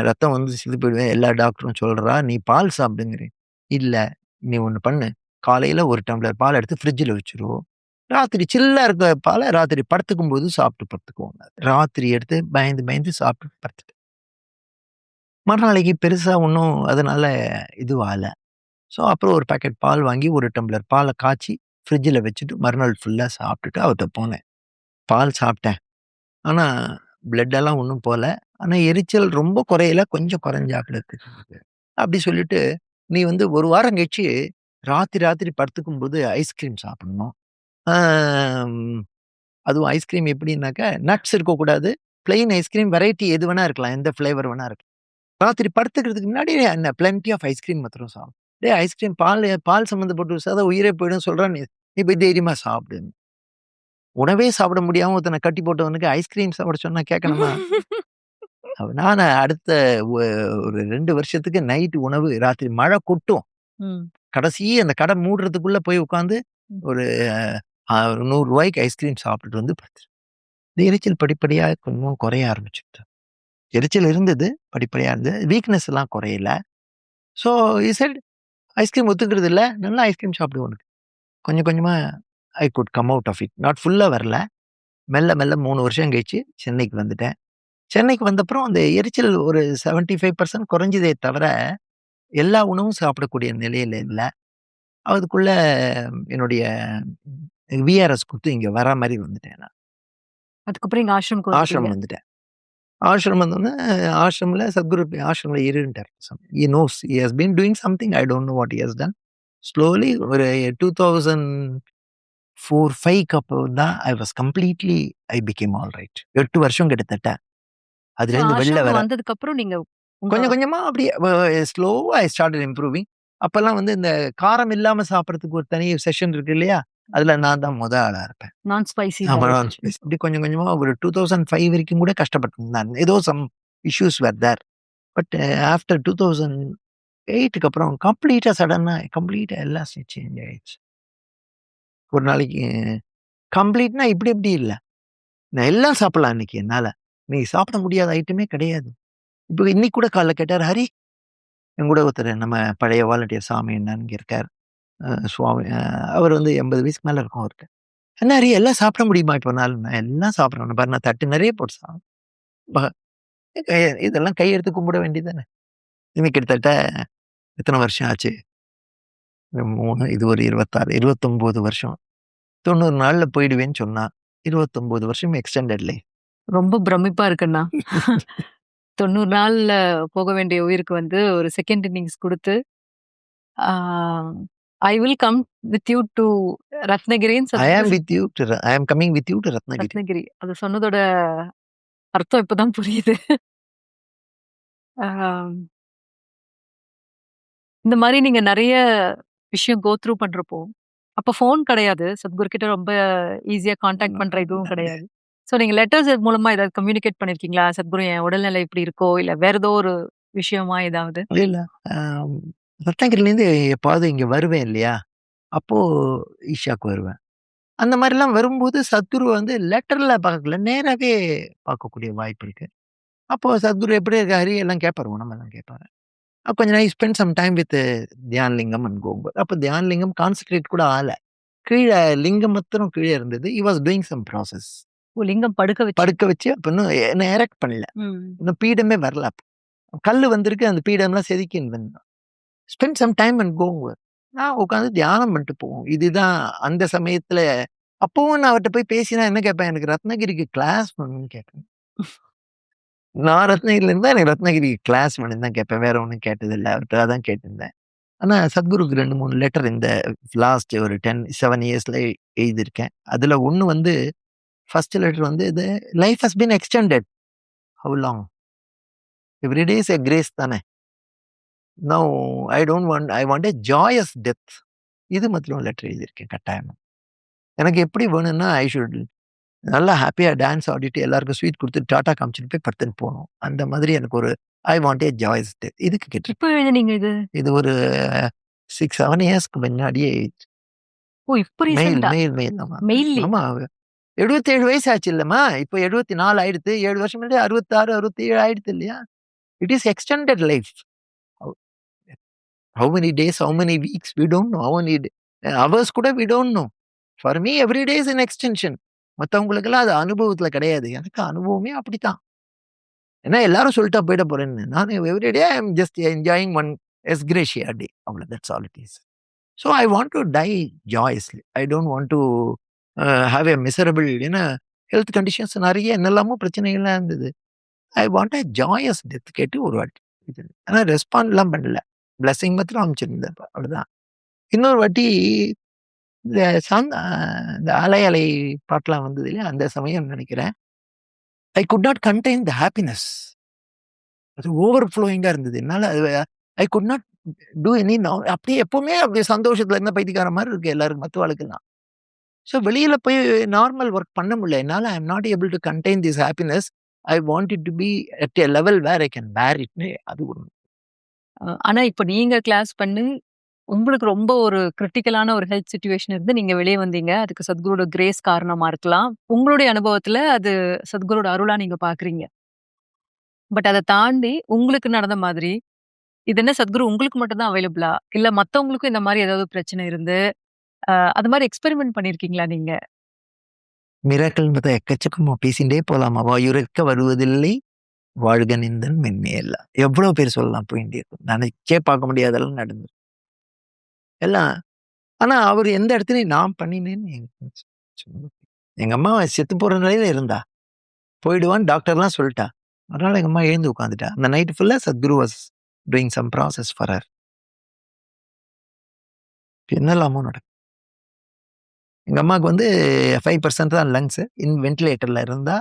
S1: ரத்தம் வந்து சிந்து போயிடுவேன். எல்லா டாக்டரும் சொல்றா. நீ பால் சாப்பிடுங்கிறேன். இல்ல, நீ ஒண்ணு பண்ணு. காலையில 1 டம்ளர் பால் எடுத்து ஃப்ரிட்ஜ்ல வச்சுரு. ராத்திரி சில்லா இருக்க பால ராத்திரி படுத்துக்கும்போது சாப்பிட்டு படுத்துக்கோன்னாரு. ராத்திரி எடுத்து பயந்து பயந்து சாப்பிட்டு படுத்துட்டேன். மறுநாளைக்கு பெருசா ஒண்ணும் அதனால இதுவாகல. ஸோ, அப்புறம் ஒரு பாக்கெட் பால் வாங்கி 1 டம்ளர் பால காய்ச்சி ஃப்ரிட்ஜ்ல வச்சுட்டு மறுநாள் ஃபுல்லா சாப்பிட்டுட்டு அவர்ட்ட போனேன். பால் சாப்பிட்டேன். ஆனா, பிளட் எல்லாம் ஒன்றும் போல. ஆனா எரிச்சல் ரொம்ப குறையல, கொஞ்சம் குறைஞ்சாப்புல இருக்கு. அப்படி சொல்லிட்டு, நீ வந்து 1 வாரம் கழிச்சு ராத்திரி படுத்துக்கும்போது ஐஸ்கிரீம் சாப்பிடணும். ஆம், அதுவும் ஐஸ்கிரீம் எப்படின்னாக்கா, நட்ஸ் இருக்கக்கூடாது. பிளெயின் ஐஸ்கிரீம் வெரைட்டி எது வேணா இருக்கலாம். எந்த ஃப்ளேவர் வேணா இருக்கலாம். ராத்திரி படுத்துக்கிறதுக்கு முன்னாடி என்ன பிளென்டி ஆஃப் ஐஸ்கிரீம் மாத்திரம் சாப்பிடு. டேய் ஐஸ்கிரீம் பால் சம்மந்தப்பட்ட விஷயம் தான் உயிரே போயிடும் சொல்றான். நீ போய் தைரியமா சாப்பிடு. உணவே சாப்பிட முடியாம ஒருத்தனை கட்டி போட்டவனுக்கு ஐஸ்கிரீம் சாப்பிட சொன்னா கேட்கணுமா? நானு அடுத்த ஒ ஒரு 2 வருஷத்துக்கு நைட் உணவு ராத்திரி மழை கொட்டும்.
S2: ம்.
S1: கடைசி அந்த கடை மூடுறதுக்குள்ள போய் உட்காந்து
S2: ம்.
S1: ஒரு ரூ. 100 ஐஸ்கிரீம் சாப்பிட்டுட்டு வந்து படுத்துருவேன். இந்த எரிச்சல் படிப்படியா கொஞ்சம் குறைய ஆரம்பிச்சுது. எரிச்சல் இருந்தது, படிப்படியா இருந்தது. வீக்னஸ் எல்லாம் குறையல. ஸோ ஹி செட் ஐஸ்கிரீம் ஒத்துக்கிறது இல்ல. நல்லா ஐஸ்கிரீம் சாப்பிடு உனக்கு. கொஞ்சம் கொஞ்சமா I could come out of it. Not ஃபுல்லா வரல. மெல்ல மெல்ல 3 வருஷம் கழிச்சு சென்னைக்கு வந்துட்டேன். சென்னைக்கு வந்தப்புறம் அந்த எரிச்சல் ஒரு 75% குறைஞ்சதே தவிர, எல்லா உணவும் சாப்பிடக்கூடிய நிலையில இல்ல. அதுக்குள்ள என்னுடைய விஆர்எஸ் குடுத்து இங்க வரா மாரி வந்துட்டேன் நான்.
S2: அதுக்கப்புறம் இங்க ஆஷ்ரம்க்கு வந்துட்டீங்க.
S1: ஆஷ்ரம் வந்துட்டேன். ஆஷ்ரம் வந்தோனே, ஆஷ்ரம்ல சத்குரு ஆஷ்ரம்ல இருன்ட்டார். He knows he has been doing something I don't know what he has done. Slowly ஒரு 2004, 5க்கு அப்புறம் தான் I was completely I became all right. 8 வருஷம் கிட்டத்தட்ட. அதுலேருந்து வெளில
S2: ஆஷ்ரம்க்கு
S1: வர
S2: வந்ததுக்கு அப்புறம் நீங்க உங்க
S1: கொஞ்சம் கொஞ்சமா அப்படியே ஸ்லோவா ஐ ஸ்டார்டட் இம்ப்ரூவிங். அப்பல்லாம் வந்து இந்த காரம் இல்லாம சாப்பிடறதுக்கு ஒரு தனி செஷன் இருக்கு இல்லையா? அதுல நான் தான் ஆளா இருப்பேன்.
S2: நான் ஸ்பைசி
S1: ஆமா.
S2: டயட்.
S1: இப்படி கொஞ்சம் கொஞ்சமா ஒரு 2005 வரைக்கும் கூட கஷ்டப்பட்டுருந்தேன் நான். ஏதோ some issues were there. But after 2008க்கு அப்புறம் கம்ப்ளீட்டா எல்லாம் சேஞ்ச் ஆயிடுச்சு. ஒரு நாளைக்கு கம்ப்ளீட்னா இப்படி இல்ல. நான் எல்லாம் சாப்பிடலாம் இன்னைக்கு என்னால. இன்னைக்கு சாப்பிட முடியாத ஐட்டமே கிடையாது. இப்போ இன்னைக்கு கூட காலைல கேட்டாரு, "ஹரி" என் கூட ஒருத்தர் நம்ம பழைய வாலண்டியர் சாமி அண்ணன் இங்க இருக்காரு. சுவாமி அவர் வந்து 80 வயசுக்கு மேல இருக்கும் அவருக்கு. "என்ன ஹரி எல்லாம் சாப்பிட முடியுமா இப்போனால?" "நான் எல்லாம் சாப்பிடுறேன். பாரு நான் தட்டு நிறைய போட்டு ப இதெல்லாம் கையெடுத்து கும்பிட வேண்டியது தானே." இன்னைக்கு கிட்டத்தட்ட எத்தனை வருஷம் ஆச்சு? 3 இது ஒரு 26, 29 வருஷம். 90 நாள்ல போயிடுவேன்னு சொன்னா, 29 வருஷம் எக்ஸ்டெண்டட் லைஃப்.
S2: ரொம்ப பிரமிப்பா இருக்குண்ணா. 90 நாள்ல போக வேண்டிய உயிருக்கு வந்து ஒரு செகண்ட் இன்னிங்ஸ் குடுத்து, I will come with you to ரத்னகிரின்னு
S1: I am with you to I am coming with you to Ratnagiri.
S2: Ratnagiri. அது சொன்னதோட அர்த்தம் இப்பதான் புரியுது. ஆம். இந்த மாரி நீங்க நெறைய விஷயம் கோ த்ரூ பண்றப்போ, அப்ப ஃபோன் கிடையாது. சத்குரு கிட்ட ரொம்ப ஈஸியா கான்டாக்ட் பண்ற இதுவும் கிடையாது. ஸோ நீங்க லெட்டர்ஸ் மூலமா ஏதாவது கம்யூனிகேட் பண்ணியிருக்கீங்களா? சத்குரு என் உடல்நிலை இப்படி இருக்கோ, இல்ல வேற ஏதோ ஒரு விஷயமா ஏதாவது?
S1: இல்ல. ரத்னகிரிலேருந்து எப்பாவது இங்க வருவேன் இல்லையா? அப்போ ஈஷாக்கு வருவேன். அந்த மாரிலாம் வரும்போது சத்குரு வந்து லெட்டர்ல பார்க்கல. நேராவே பார்க்கக்கூடிய வாய்ப்பு இருக்கு. அப்போ சத்குரு எப்படி இருக்க ஹரி எல்லாம் கேட்பாரு. குணமெல்லாம் கேட்பாரு. கொஞ்ச நேரம் spend some time with Dhyanalingam and Gokul. அப்போ தியான்லிங்கம் கான்சன்ட்ரேட் கூட ஆகல. கீழ லிங்கம் மாத்திரம் கீழ இருந்தது. He was doing some process.
S2: ஓ! லிங்கம் படுக்க வச்சு.
S1: படுக்க வச்சு அப்ப இன்னும் என்ன எரெக்ட் பண்ணல.
S2: ம்.
S1: இன்னும் பீடமே வரல அப்ப. கல்லு வந்திருக்கு. அந்த பீடம்லாம் செதுக்கி இருந்தது. ஸ்பெண்ட் சம் டைம் அண்ட் கோ. நான் உட்காந்து தியானம் பண்ணிட்டு போவோம். இதுதான் அந்த சமயத்துல அப்பவும் நான் அவர்ட்ட போய் பேசினா என்ன கேட்பேன்? எனக்கு ரத்னகிரிக்கு கிளாஸ் வேணும்னு கேட்பேன். நான் ரத்னகிரில இருந்தா எனக்கு ரத்னகிரிக்கு கிளாஸ் வேணும்னு தான் கேட்பேன். வேற ஒண்ணும் கேட்டதில்ல. அவர்ட்ட அதான் கேட்டிருந்தேன். ஆனா சத்குருக்கு 2, 3 லெட்டர் இந்த லாஸ்ட் ஒரு 7 இயர்ஸ்ல எழுதியிருக்கேன். அதுல ஒண்ணு வந்து ஃபர்ஸ்ட் லெட்டர் வந்து இது life has been extended. How long? Every day is a grace தானே. Now I want a joyous death. இது மாத்திரம் லெட்டர் எழுதியிருக்கேன் கட்டாயமா. எனக்கு எப்படி வேணும்னா ஐ ஷுட் நல்லா ஹாப்பியா டான்ஸ் ஆடிட்டு எல்லாருக்கும் ஸ்வீட் குடுத்துட்டு டாட்டா காமிச்சுட்டு போய் படுத்துன்னு போணும். அந்த மாதிரி எனக்கு ஒரு ஐ வாண்ட் எ ஜாயஸ் டெத். இதுக்கு கேட்டு
S2: எப்ப எழுதுனீங்க இது?
S1: இது ஒரு 6, 7 இயர்ஸ்க்கு முன்னாடியே
S2: ஓ! இப்ப ரீசென்ட்டா?
S1: மெயில் ஆமா.
S2: மெயில்லயே?
S1: ஆமா. 77 வயசு ஆச்சு இல்லம்மா. இப்போ 74 ஆயிடுத்து. 7 வருஷம் முன்னாடி 66, 67 ஆயிடுத்து இல்லையா? It is extended life. How how many days, how many weeks we don't know. How many hours கூட we don't know. For me every day is an extension. மத்தவங்களுக்கெல்லாம் அது அனுபவத்துல கிடையாது. எனக்கு அனுபவமே அப்படித்தான். ஏன்னா எல்லாரும் சொல்லிட்டா போயிட போறேன்னு. நான் every day I am just enjoying one ex gratia day. அவ்வளோ that's all it is. So I want to die joyously. I don't want to have a miserable. ஏன்னா ஹெல்த் கண்டிஷன்ஸ் நிறைய என்னெல்லாமோ பிரச்சனைகள்லாம் இருந்தது. I want a joyous death கேட்டு ஒரு வாட்டி இது. ஆனா ரெஸ்பாண்ட்லாம் பண்ணல. பிளெஸிங் மாத்திரம் அனுப்பிச்சிருந்தேன். அவ்வளவுதான். இன்னொரு வாட்டி இந்த இந்த அலை அலை பாட்டுலாம் வந்தது இல்லையா? அந்த சமயம் நினைக்கிறேன். I could not contain the happiness. அது ஓவர் ஃப்ளோயிங்கா இருந்தது. என்னால I could not do any அப்படியே எப்பவுமே அப்படியே சந்தோஷத்துல இருந்த பைத்தியக்கார மாதிரி இருக்கு எல்லாருக்கும் மத்தவாளுக்கெல்லாம். ஸோ வெளியில போய் நார்மல் ஒர்க் பண்ண முடியல. என்னால I am not able to contain this happiness. I want it to be at a level where I can bear இட்னு அது ஒண்ணு.
S2: ஆனா இப்ப நீங்க கிளாஸ் பண்ணி உங்களுக்கு ரொம்ப ஒரு கிரிட்டிக்கலான ஒரு ஹெல்த் சிச்சுவேஷன் இருந்து நீங்க வெளியே வந்தீங்க. அதுக்கு சத்குருவோட கிரேஸ் காரணமா இருக்கலாம். உங்களுடைய அனுபவத்துல அது சத்குருவோட அருளா நீங்க பார்க்குறீங்க. பட் அத தாண்டி உங்களுக்கு நடந்த மாதிரி, இது என்ன சத்குரு உங்களுக்கு மட்டும் தான் அவைலபிளா? இல்ல மத்தவங்களுக்கும் இந்த மாரி ஏதாவது பிரச்சனை இருந்து, அது மாரி எக்ஸ்பெரிமெண்ட் பண்ணியிருக்கீங்களா நீங்க?
S1: மிராக்கிள் மத்த எக்கச்சக்கமா பேசிண்டே போலாமா? வாயுரைக்க வருவதில்லை வாழ்க நிந்தன் மென்மையெல்லாம். எவ்வளவு பேர் சொல்லலாம் போயிட்டே இருக்கும். நினைச்சே பார்க்க முடியாதெல்லாம் நடந்தது. எல்லாம் ஆனா அவர் எந்த இடத்துலயும் நான் பண்ணினேன்னு எங்க அம்மா செத்து போற நிலையில இருந்தா. போயிடுவான்னு டாக்டர்லாம் சொல்லிட்டா. அதனால எங்க அம்மா எழுந்து உட்காந்துட்டா. அந்த நைட் ஃபுல்லா Sadhguru was doing some process for her. என்னெல்லாமோ நடக்கும். எங்க அம்மாவுக்கு வந்து 5% தான் லங்ஸ். வென்டிலேட்டர்ல இருந்தா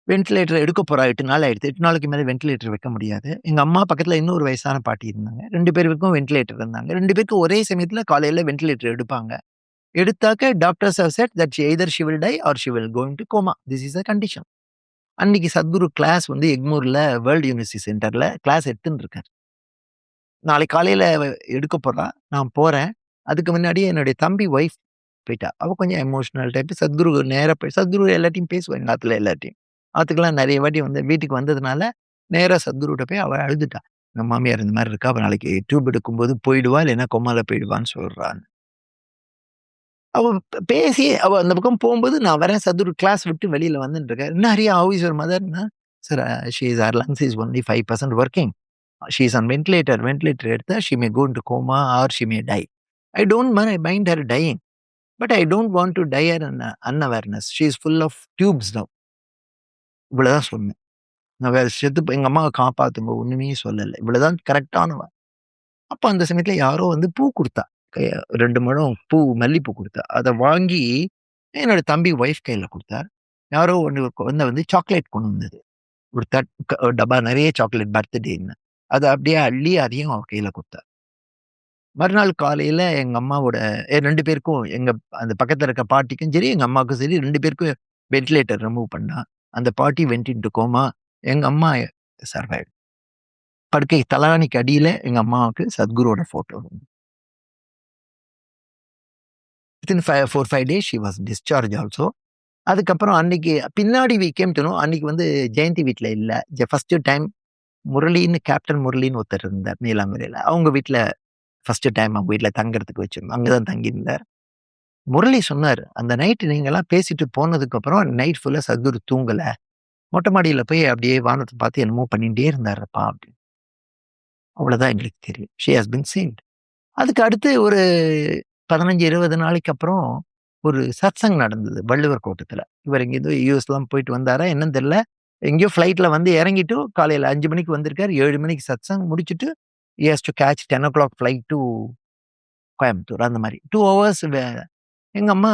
S1: வென்டிலேட்டர் எடுக்க போறா 8 நாள் ஆயிடுச்சு. 8 நாளைக்கு மேல வென்டிலேட்டர் வைக்க முடியாது. எங்க அம்மா பக்கத்துல இன்னொரு வயசான பாட்டி இருந்தாங்க. 2 பேருக்கும் வென்டிலேட்டர் இருந்தாங்க. 2 பேருக்கும் ஒரே சமயத்துல காலையில வென்டிலேட்டர் எடுப்பாங்க. எடுத்தாக்க doctors have said that either she will die or she will go into coma. This is a condition. அன்னைக்கு சத்குரு கிளாஸ் வந்து எக்மூர்ல வேர்ல்டு யூனிவர்சிட்டி சென்டர்ல கிளாஸ் எடுத்துன்னு இருக்காரு. நாளைக்கு காலையில எடுக்க போறா. நான் போறேன். அதுக்கு முன்னாடியே என்னுடைய தம்பி ஒய்ஃப் போயிட்டா. அவ கொஞ்சம் எமோஷனல் டைப். சத்குரு நேரா போய் சத்குரு எல்லாத்தையும் பேசுவேன் எங்க ஆத்துல எல்லாத்தையும். ஆத்துக்கெல்லாம் நிறைய வாட்டி வந்து வீட்டுக்கு வந்ததுனால நேரா சத்குருட்ட போய் அவ அழுதுட்டா. எங்க மாமியார் இந்த மாதிரி இருக்கா. அவ நாளைக்கு டியூப் எடுக்கும்போது போயிடுவா, இல்லைன்னா கொமால போயிடுவான்னு சொல்றான்னு. அவ பேசி அவ அந்த பக்கம் போகும்போது நான் வரேன். சத்குரு கிளாஸ் விட்டு வெளியில வந்துட்டு இருக்கேன். என்ன ஹரியா ஹவ் இஸ் யுவர் மதர்னா, sir she is her lungs is only 5% working. She is on ventilator. Ventilator எடுத்தா she may go into coma or she may die. I don't mind her dying. But I don't want to die her unawareness. She is full of tubes now. இவ்வளவுதான் சொன்னேன். நான் வேற எங்க அம்மாவை காப்பாத்துங்க ஒண்ணுமே சொல்லல. இவ்வளவுதான் கரெக்டானவ. அப்ப அந்த சமயத்துல யாரோ வந்து பூ கொடுத்தா. 2 முழம் பூ மல்லிப்பூ கொடுத்தா. அதை வாங்கி என்னோட தம்பி ஒய்ஃப் கையில கொடுத்தார். யாரோ ஒண்ணு வந்து சாக்லேட் கொண்டு வந்தது. ஒரு டப்பா நிறைய சாக்லேட் பர்த்டேன்னு. அதை அப்படியே அள்ளி அதையும் அவ கையில கொடுத்தார். மறுநாள் காலையில எங்க அம்மாவோட 2 பேருக்கும் அந்த பக்கத்துல இருக்க பாட்டிக்கும் சரி எங்க அம்மாவுக்கும் சரி 2 பேருக்கும் வென்டிலேட்டர் ரிமூவ் பண்ணா. அந்த பாட்டி வென்ட் இன்டு கோமா. எங்க அம்மா சர்வைவ். படுக்கை தலானிக்கு அடியில எங்க அம்மாவுக்கு சத்குருவோட photo. Within 4-5 days she was discharged also. அதுக்கப்புறம் அன்னைக்கு பின்னாடி we came to know அன்னைக்கு வந்து ஜெயந்தி வீட்டுல இல்ல. ஃபர்ஸ்ட் டைம் முரளின்னு கேப்டன் முரளின்னு ஒருத்தர் இருந்தார் நீலாம்பரியில. அவங்க வீட்டுல ஃபர்ஸ்ட் டைம் அவங்க வீட்டுல தங்கறதுக்கு வச்சிருந்தோம். அங்கதான் தங்கி இருந்தார். முரளி சொன்னார், அந்த நைட்டு நீங்க எல்லாம் பேசிட்டு போனதுக்கு அப்புறம் நைட் ஃபுல்லா சத்குரு தூங்கல. மொட்டை மாடியில போய் அப்படியே வானத்தை பார்த்து என்னமோ பண்ணிட்டே இருந்தாருப்பா அப்படின்னு. அவ்வளவுதான் எங்களுக்கு தெரியும். She has been saved. அதுக்கு அடுத்து ஒரு 15-20 நாளைக்கு அப்புறம் ஒரு சத்சங் நடந்தது வள்ளுவர் கோட்டத்துல. இவர் எங்கேயோ யூஎஸ்லாம் போயிட்டு வந்தாரா என்னன்னு தெரியல. எங்கேயோ ஃபிளைட்ல வந்து இறங்கிட்டு காலையில 5 மணிக்கு வந்திருக்காரு. 7 மணிக்கு சத்சங் முடிச்சுட்டு he has to catch 10 o'clock flight to Coimbatore. அந்த மாதிரி 2 hours. எங்க அம்மா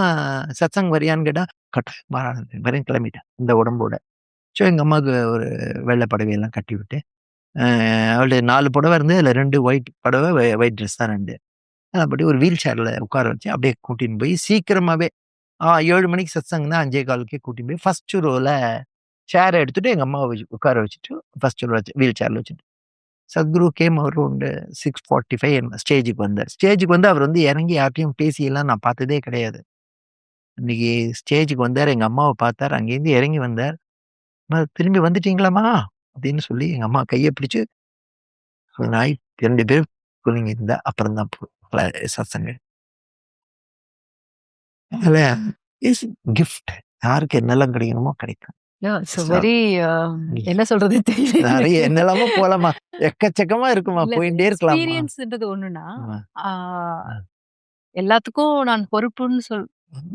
S1: சத்சங் வரியான்னு கேட்டா கட்டாயம் வரேன் கிளம்பிட்டேன் இந்த உடம்போட. ஸோ எங்க அம்மாவுக்கு ஒரு வெள்ளை புடவையெல்லாம் கட்டி விட்டு அவளுடைய 4 புடவை இருந்து அதில் 2 ஒயிட் புடவை ஒயிட் ட்ரெஸ் தான் 2. அப்படி ஒரு வீல் சேர்ல உட்கார வச்சு அப்படியே கூட்டின்னு போய் சீக்கிரமாவே 7 மணிக்கு சத்சங் தான் 5:15 கூட்டின்னு போய் ஃபர்ஸ்ட் ரோல சேரை எடுத்துட்டு எங்க அம்மாவை உட்கார வச்சுட்டு ஃபர்ஸ்ட் ரோ வீல் சேர்ல வச்சுட்டு சத்குரு கேம் அரௌண்ட் 6:45 ஸ்டேஜுக்கு வந்தார். ஸ்டேஜுக்கு வந்து அவர் வந்து இறங்கி யார்ட்டையும் பேசியெல்லாம் நான் பார்த்ததே கிடையாது. இன்னைக்கு ஸ்டேஜுக்கு வந்தார். எங்க அம்மாவை பார்த்தார். அங்கேருந்து இறங்கி வந்தார். திரும்பி வந்துட்டீங்களாமா அப்படின்னு சொல்லி எங்க அம்மா கையை பிடிச்சு நாய் 2 பேரும் குளிங்க இருந்தா அப்புறம் தான் சத்சங்க. அதுல இஸ் கிஃப்ட். யாருக்கு என்னெல்லாம் கிடைக்கணுமோ கிடைக்கும்.
S2: வெரி என்ன சொல்றது தெரியல.
S1: நிறைய என்னெல்லாமோ போலாமா, எக்கச்சக்கமா இருக்குமா,
S2: இல்ல,
S1: போயிட்டே இருக்கலாம்.
S2: எக்ஸ்பீரியன்ஸ்ன்றது ஒண்ணுனா எல்லாத்துக்கும் நான் பொறுப்புன்னு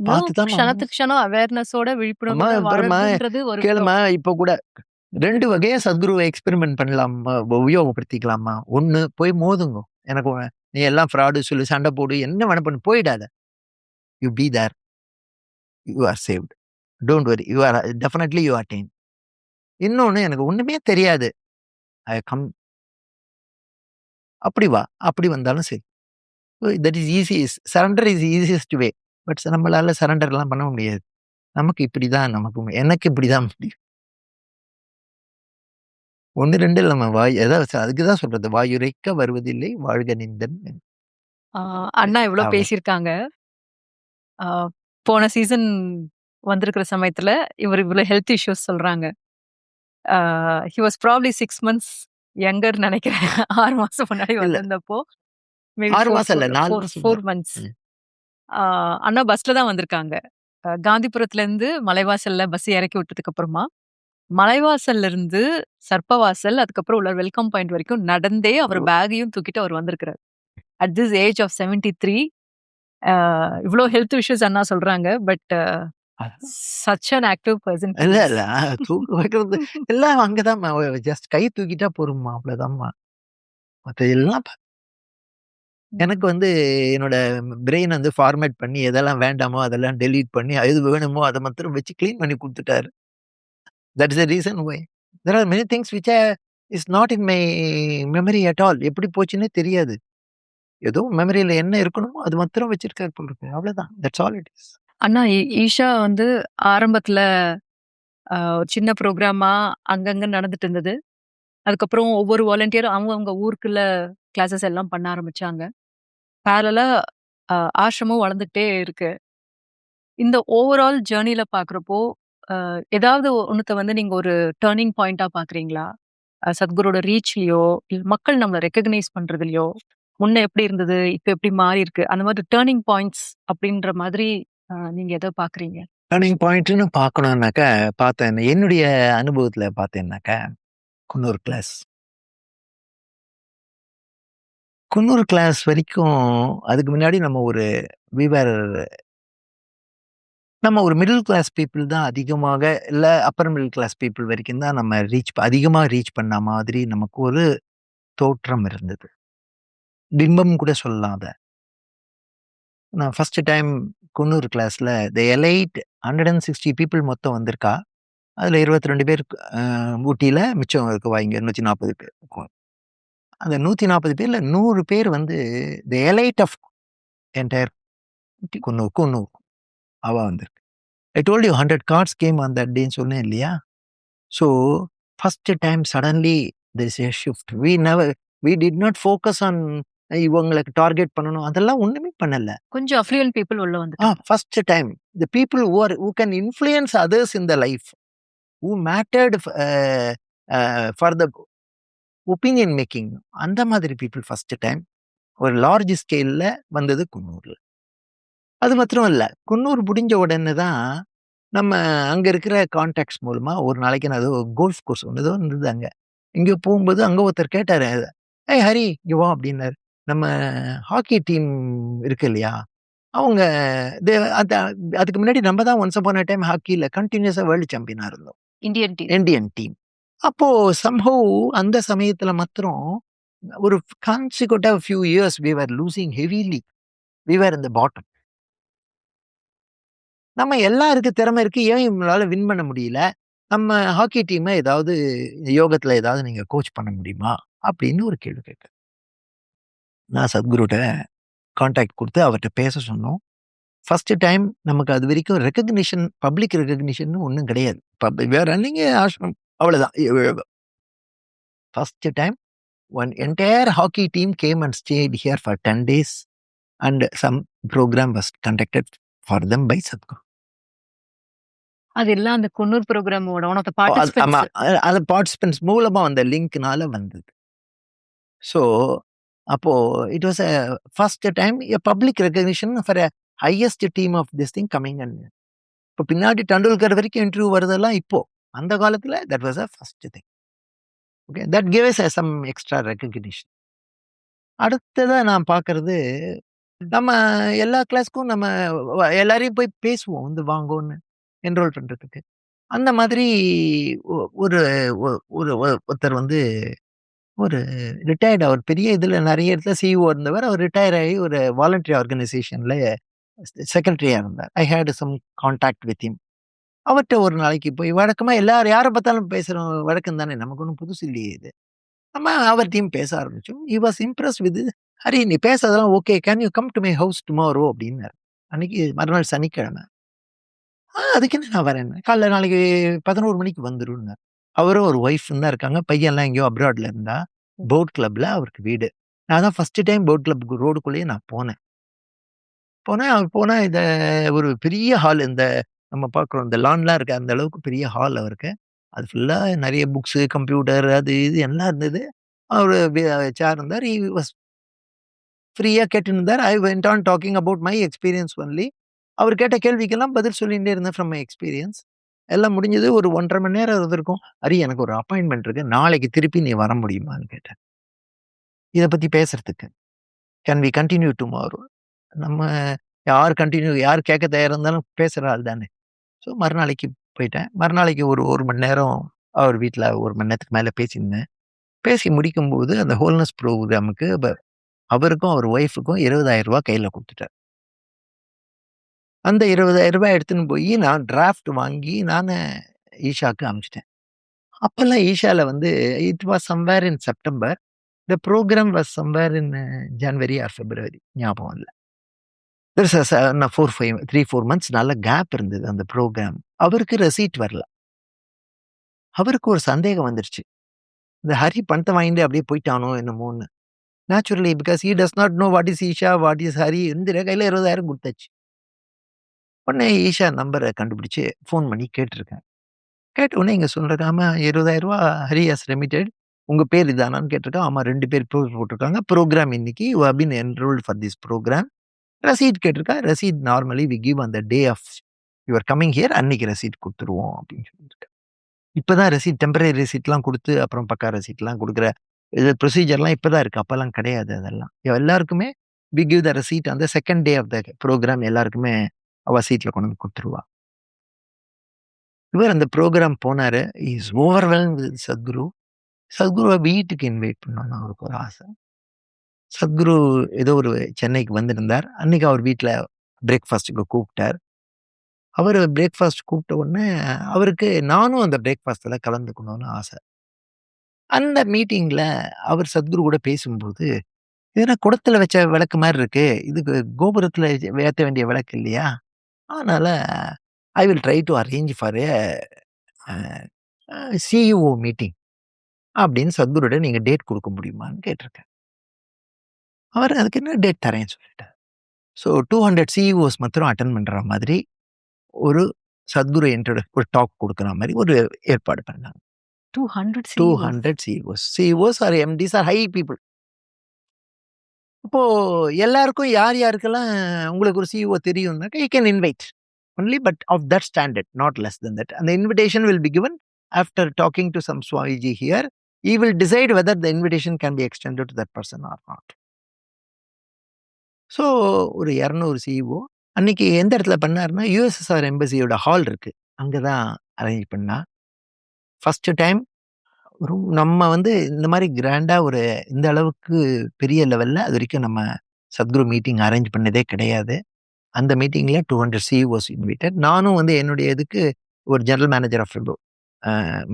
S1: பார்த்து தான்
S2: க்ஷணத்துக்கு க்ஷணம் அவேர்னஸோட
S1: அம்மா
S2: விழிப்புணர்வோட
S1: பெருமா
S2: வாழறதுன்றது ஒரு
S1: கேளுமா இப்போ கூட 2 வகையா சத்குருவை எக்ஸ்பெரிமெண்ட் பண்ணலாமா, உபயோகப்படுத்திக்கலாமா? ஒண்ணு போய் மோதுங்கோ. எனக்கு நீ எல்லாம் ஃப்ராடு சொல்லு, சண்டை போடு, என்ன வேணா பண்ணு. போயிடாத. You be there. You are saved. Don't worry. You are definitely you are damn. இன்னொன்னு எனக்கு ஒண்ணுமே தெரியாது. ஐ கம் அப்படி வா. அப்படி வந்தாலும் சரி. That is easy. Surrender is easiest way. But நம்மளால சரண்டர்லாம் பண்ண முடியாது. நமக்கு இப்படிதான் எனக்கு இப்படிதான் முடியும். 1, 2 இல்லம்மா. அதுக்கு தான் சொல்றது. வாயுரைக்க வருவதில்லை வாழ்க நிந்தன்.
S2: அண்ணா இவ்ளோ
S1: அவ்வளோ.
S2: பேசியிருக்காங்க. ஆ, போன சீசன் வந்திருக்கிற சமயத்துல இவர் இவ்ளோ ஹெல்த் இஷ்யூஸ் சொல்றாங்க. He was probably 6 months younger நெனைக்கிறேன். 6 மாசம் முன்னாடி
S1: இல்ல.
S2: வந்திருந்தப்போ. மேபி
S1: 6 மாசம் இல்ல. 4 மாசம்
S2: 4
S1: தான்.
S2: மந்த்ஸ்.
S1: ம்.
S2: அண்ணா பஸ்ல தான் வந்திருக்காங்க. காந்திபுரத்துலேருந்து மலைவாசல்ல பஸ் இறக்கி விட்டதுக்கு அப்புறமா, மலைவாசல்ல இருந்து சர்ப்பவாசல், அதுக்கப்புறம் உள்ள வெல்கம் பாயிண்ட் வரைக்கும் நடந்தே அவர் பேக்கையும் தூக்கிட்டு அவர் வந்திருக்கிறார். அட் திஸ் ஏஜ் ஆஃப் 73 இவ்ளோ ஹெல்த் இஷ்யூஸ் அண்ணா சொல்றாங்க. But such an active person.
S1: இல்ல, இல்ல. தூக்க வைக்கிறது எல்லாம் அங்கதாம்மா. ஜஸ்ட் கை தூக்கிட்டா போதும்மா. அவ்வளோதாம்மா. மத்த எல்லாம் எனக்கு என்னோட பிரெயின் ஃபார்மேட் பண்ணி எதெல்லாம் வேண்டாமோ அதெல்லாம் டெலீட் பண்ணி, எது வேணுமோ அத மாத்திரம் வச்சு கிளீன் பண்ணி குடுத்துட்டாரு. That is the reason why. There are many things which is not in my memory at all. எப்படி போச்சுன்னே தெரியாது. ஏதோ மெமரியில என்ன இருக்கணுமோ அது மாத்திரம் வச்சிருக்காரு போல இருக்கு. அவ்வளவுதான். That's all it is.
S2: அண்ணா ஈஷா ஆரம்பத்துல ஒரு சின்ன ப்ரோக்ராமா அங்கங்க நடந்துட்டு இருந்தது. அதுக்கப்புறம் ஒவ்வொரு வாலண்டியரும் அவங்க ஊருக்குள்ள கிளாஸஸ் எல்லாம் பண்ண ஆரம்பிச்சாங்க. பேரலா ஆசிரமும் வளர்ந்துகிட்டே இருக்கு. இந்த ஓவரால் ஜேர்னில பார்க்குறப்போ, ஏதாவது ஒண்ணுத்த நீங்க ஒரு டர்னிங் பாயிண்ட்டா பார்க்குறீங்களா? சத்குரோட ரீச்லயோ, இல்ல மக்கள் நம்மள ரெகக்னைஸ் பண்றதுலயோ, முன்ன எப்படி இருந்தது? இப்ப எப்படி மாறியிருக்கு? அந்த மாதிரி டர்னிங் பாயிண்ட்ஸ் அப்படின்ற மாதிரி நீங்க எத பார்க்குறீங்க?
S1: டர்னிங் பாயிண்ட்ன்னு பார்க்கணும்னாக்கா, என்னுடைய அனுபவத்துல பார்த்தேன்னாக்கா, குன்னூர் கிளாஸ். குன்னூர் கிளாஸ் வரைக்கும் அதுக்கு முன்னாடி நம்ம ஒரு மிடில் கிளாஸ் பீப்பிள் தான் அதிகமாக, இல்ல அப்பர் மிடில் கிளாஸ் பீப்பிள் வரைக்கும் தான் நம்ம அதிகமா ரீச் பண்ண மாதிரி நமக்கு ஒரு தோற்றம் இருந்தது. பிம்பம் கூட சொல்லலாம் அத. நான் ஃபர்ஸ்ட் டைம் குன்னூர் கிளாஸ்ல தி எலைட் 160 பீப்பிள் மொத்தம் வந்திருக்கா. அதுல 22 பேர் ஊட்டியில, மிச்சம் இருக்குவா இங்க 140 பேர். அந்த 140 பேர்ல 100 பேர் தி எலைட் ஆஃப் என்டையர் குன்னூர் அவ வந்திருக்கு. I told you 100 cards came on that day ன்னு சொன்னேன் இல்லையா? So first time suddenly there is a shift. We did not focus on இவங்களுக்கு டார்கெட் பண்ணணும். அதெல்லாம் ஒண்ணுமே பண்ணல.
S2: கொஞ்சம் அஃப்ளூயன்ட் பீப்பிள் உள்ள வந்துட்டாங்க.
S1: First time the people who can influence others in the life, who mattered for the opinion making, அந்த மாதிரி people first time ஒரு லார்ஜ் ஸ்கேல்ல வந்தது குன்னூர்ல. அது மாத்திரம் இல்ல. குன்னூர் முடிஞ்ச உடனே தான் நம்ம அங்க இருக்கிற கான்டாக்ட்ஸ் மூலமா ஒரு நாளைக்கு நான் கோல்ஃப் கோர்ஸ் ஒண்ணு இருந்தது அங்க. இங்க போகும்போது அங்க ஒருத்தர் கேட்டாரு. "ஏய் ஹரி இங்க வா" அப்படின்னாரு. நம்ம ஹாக்கி டீம் இருக்கு இல்லையா? அவங்க அதுக்கு முன்னாடி நம்ம தான் ஒன்ஸ் அப்பான் அ டைம் ஹாக்கில கன்டினியூஸா வேர்ல்டு சாம்பியனா இருந்தோம். Indian team. அப்போ சம்ஹவ் அந்த சமயத்துல மாத்திரம் ஒரு consecutive few years we were losing heavily. We were in the bottom. நம்ம எல்லாருக்கு திறமை இருக்கு. ஏன் இவங்களால வின் பண்ண முடியல? நம்ம ஹாக்கி டீமை ஏதாவது யோகத்துல ஏதாவது நீங்க கோச் பண்ண முடியுமா? அப்படின்னு ஒரு கேள்வி கேட்டேன். நான் சத்குருட்ட கான்டாக்ட் கொடுத்து அவர்கிட்ட பேச சொன்னோம். ஃபர்ஸ்ட் டைம் நமக்கு அது வரைக்கும் ரெகக்னிஷன், பப்ளிக் ரெகக்னிஷன் ஒன்றும் கிடையாது. வேற நீங்க ஆசிரமம் அவ்வளவுதான். First time one entire hockey team came and stayed here for 10 days and some program was conducted for them by Sadhguru.
S2: அதெல்லாம் அந்த குன்னூர் ப்ரோக்ராமோட ஒன் ஆஃப் த
S1: ஆமா,
S2: பார்ட்டிசிபென்ட்ஸ்.
S1: அது பார்ட்டிசிபென்ட்ஸ் மூலமா அந்த லிங்க்னால வந்தது. ஸோ அப்போ it was first time public recognition for highest team of this thing coming. And இப்போ பின்னாடி டண்டுல்கர் வரைக்கும் இன்டர்வியூ வருதெல்லாம் இப்போ. அந்த காலத்துல that was a first thing. Okay, that gives some extra recognition. அடுத்ததா நான் பார்க்கறது நம்ம எல்லா கிளாஸ்க்கும் நம்ம எல்லாரையும் போய் பேசுவோம் வந்து வாங்கோன்னு என்ரோல் பண்றதுக்கு. அந்த மாதிரி ஒரு ஒருத்தர் வந்து ஒரு ரிட்டயர்ட் அவர் பெரிய இதுல நெறைய இடத்துல சிஇஓ இருந்தவர். அவர் ரிட்டயர் ஆகி ஒரு வாலண்டரி ஆர்கனைசேஷன்ல செக்ரட்டரியா இருந்தார். I had some contact with him. அவர்ட்ட ஒரு நாளைக்கு போய் வழக்கமா எல்லாரும் யார பார்த்தாலும் பேசுற வழக்கம் தானே. நமக்கு ஒண்ணும் புதுசு இல்லையே இது. நம்ம அவர்ட்டயும் பேச ஆரம்பிச்சோம். He was impressed with "Hari நீ பேசுறதெல்லாம் okay. Can you come to my house tomorrow" அப்டின்னாரு. அன்னைக்கு மறுநாள் சனிக்கிழமை. அதுக்கு என்ன நான் வரேன்னேன். காலைல நாளைக்கு 11 மணிக்கு வந்துருன்னாரு. அவரும் ஒரு ஒய்ஃப்பும் தான் இருக்காங்க. பையன்லாம் எங்கேயோ அப்ராட்ல இருந்தா. போட் கிளப்ல அவருக்கு வீடு. நான் தான் ஃபர்ஸ்ட் டைம் போட் கிளப் ரோடுக்குள்ளேயே நான் போனேன். அவர் போனா இத ஒரு பெரிய ஹால் இந்த நம்ம பார்க்குறோம். இந்த லான்லாம் இருக்கு. அந்த அளவுக்கு பெரிய ஹால் அவருக்கு. அது ஃபுல்லா நெறைய புக்ஸு, கம்ப்யூட்டர் அது இது எல்லாம் இருந்தது. அவரு சேர் இருந்தார். ஹி வாஸ் ஃப்ரீயா கேட்டுன்னு இருந்தார். I went on talking about my experience only. அவர் கேட்ட கேள்விக்கெல்லாம் பதில் சொல்லிட்டே இருந்தேன் ஃப்ரம் மை எக்ஸ்பீரியன்ஸ். எல்லாம் முடிஞ்சது. ஒரு 1 1/2 மணி நேரம் இருந்திருக்கும். "ஹரி எனக்கு ஒரு அப்பாயின்ட்மென்ட் இருக்கு. நாளைக்கு திருப்பி நீ வர முடியுமான்னு?" கேட்டார். இத பத்தி பேசுறதுக்கு. Can we continue tomorrow? நம்ம யார் கேட்க தயாரா இருந்தாலும் பேசுற ஆள் தானே. ஸோ மறுநாளைக்கு போயிட்டேன். மறுநாளைக்கு ஒரு 1 மணி நேரம் அவர் வீட்ல 1 மணி நேரத்துக்கு மேல பேசியிருந்தேன். பேசி முடிக்கும்போது அந்த ஹோல்னஸ் ப்ரோகிராமுக்கு அவருக்கும் அவர் ஒய்ஃப்‌க்கும் ரூ. 20,000 கையில குடுத்துட்டார். அந்த ரூ. 20,000 எடுத்துன்னு போயி நான் டிராஃப்ட் வாங்கி நானு ஈஷாக்கு அனுப்பிச்சுட்டேன். அப்பல்லாம் ஈஷால வந்து it was somewhere in September. The programme was somewhere in January or February ஞாபகம் இல்ல. தேர்ஸ் அ 4, 5 3, 4 மந்த்ஸ் நல்ல கேப் இருந்தது அந்த புரோகிராம். அவருக்கு ரெசீட் வரல. அவருக்கு ஒரு சந்தேகம் வந்துருச்சு. இந்த ஹரி பணத்த வாங்கிட்டு அப்படியே போயிட்டானோ என்னமோன்னு. Naturally because he does not know what is Isha, what is Hari இருந்துற கையில 20,000 குடுத்தாச்சு. உடனே ஈஷா நம்பர கண்டுபிடிச்சு ஃபோன் பண்ணி கேட்டுருக்கேன். கேட்ட உடனே இங்க சொல்றாரு, "ஆமா ரூ. 20,000 ஹரி ஹஸ் ரெமிட்டட். உங்க பேர் இதானான்னு?" கேட்டிருக்கேன். ஆமா 2 பேர் பேர் போட்டிருக்காங்க. புரோகிராம் இன்னைக்கு you have been enrolled for this programme. Receipt கேட்டிருக்கா. Receipt normally we give on the day of your coming here அன்னைக்கு ரசீட் குடுத்துருவோம் அப்படின்னு சொல்லியிருக்காரு. இப்பதான் ரெசீட் டெம்பரரி ரெசீட்லாம் குடுத்து அப்புறம் பக்கா ரெசீட்லாம் குடுக்குற இது ப்ரொசீஜர்லாம் இப்பதான் இருக்கு. அப்பலாம் கிடையாது அதெல்லாம். எல்லாருக்குமே we give the receipt on the 2nd day of the program எல்லாருக்குமே அவ சீட்ல கொண்டு வந்து குடுத்துருவா. இவர் அந்த புரோகிராம் போனாரு. He is overwhelmed with Sadhguru. சத்குருவ வீட்டுக்கு இன்வைட் பண்ணணும்னு அவருக்கு ஒரு ஆசை. சத்குரு ஏதோ ஒரு சென்னைக்கு வந்திருந்தார். அன்னைக்கு அவர் வீட்ல பிரேக்ஃபாஸ்ட்க்கு கூப்பிட்டார். அவரு பிரேக்ஃபாஸ்ட் கூப்பிட்ட உடனே அவருக்கு நானும் அந்த பிரேக்ஃபாஸ்ட்ல கலந்துக்கணும்னு ஆசை. அந்த மீட்டிங்ல அவர் சத்குரு கூட பேசும்போது, "இது என்ன குடத்துல வச்ச விளக்கு மாரி இருக்கு. இதுக்கு கோபுரத்துல ஏத்த வேண்டிய விளக்கு இல்லையா? அதனால I will try to arrange for a CEO meeting" அப்படின்னு சத்குருட்ட நீங்க டேட் குடுக்க முடியுமான்னு கேட்டிருக்கேன். அவர் அதுக்கு என்ன டேட் தரேன்னு சொல்லிட்டார். ஸோ 200 சிஇஓஸ் மாத்திரம் அட்டெண்ட் பண்ற மாதிரி ஒரு சத்குரு ஒரு டாக் குடுக்குற மாரி ஒரு ஏற்பாடு பண்ணாங்க.
S2: 200 CEOs.
S1: 200 CEOs. CEOs or MDs or high people. அப்போ எல்லாருக்கும் யார் யாருக்கெல்லாம் உங்களுக்கு ஒரு சிஇஓ தெரியும்னாக்க you can invite. Only but of that standard not less than that. அந்த invitation will be given after talking to some swamiji here. He will decide whether the invitation can be extended to that person or not. So ஒரு 200 CEO அன்னைக்கு எந்த இடத்துல பண்ணாருன்னா, USSR எம்பசியோட hall இருக்கு. அங்க தான் arrange பண்ணா. ஃபர்ஸ்ட் டைம் நம்ம வந்து இந்த மாரி கிராண்டா ஒரு இந்த அளவுக்கு பெரிய லெவல்ல அதுவரைக்கும் நம்ம சத்குரு மீட்டிங் அரேஞ்ச் பண்ணதே கிடையாது. அந்த மீட்டிங்ல 200 சிஇஓஸ் இன்வைட்டட். நானும் வந்து என்னுடைய இதுக்கு ஒரு general manager of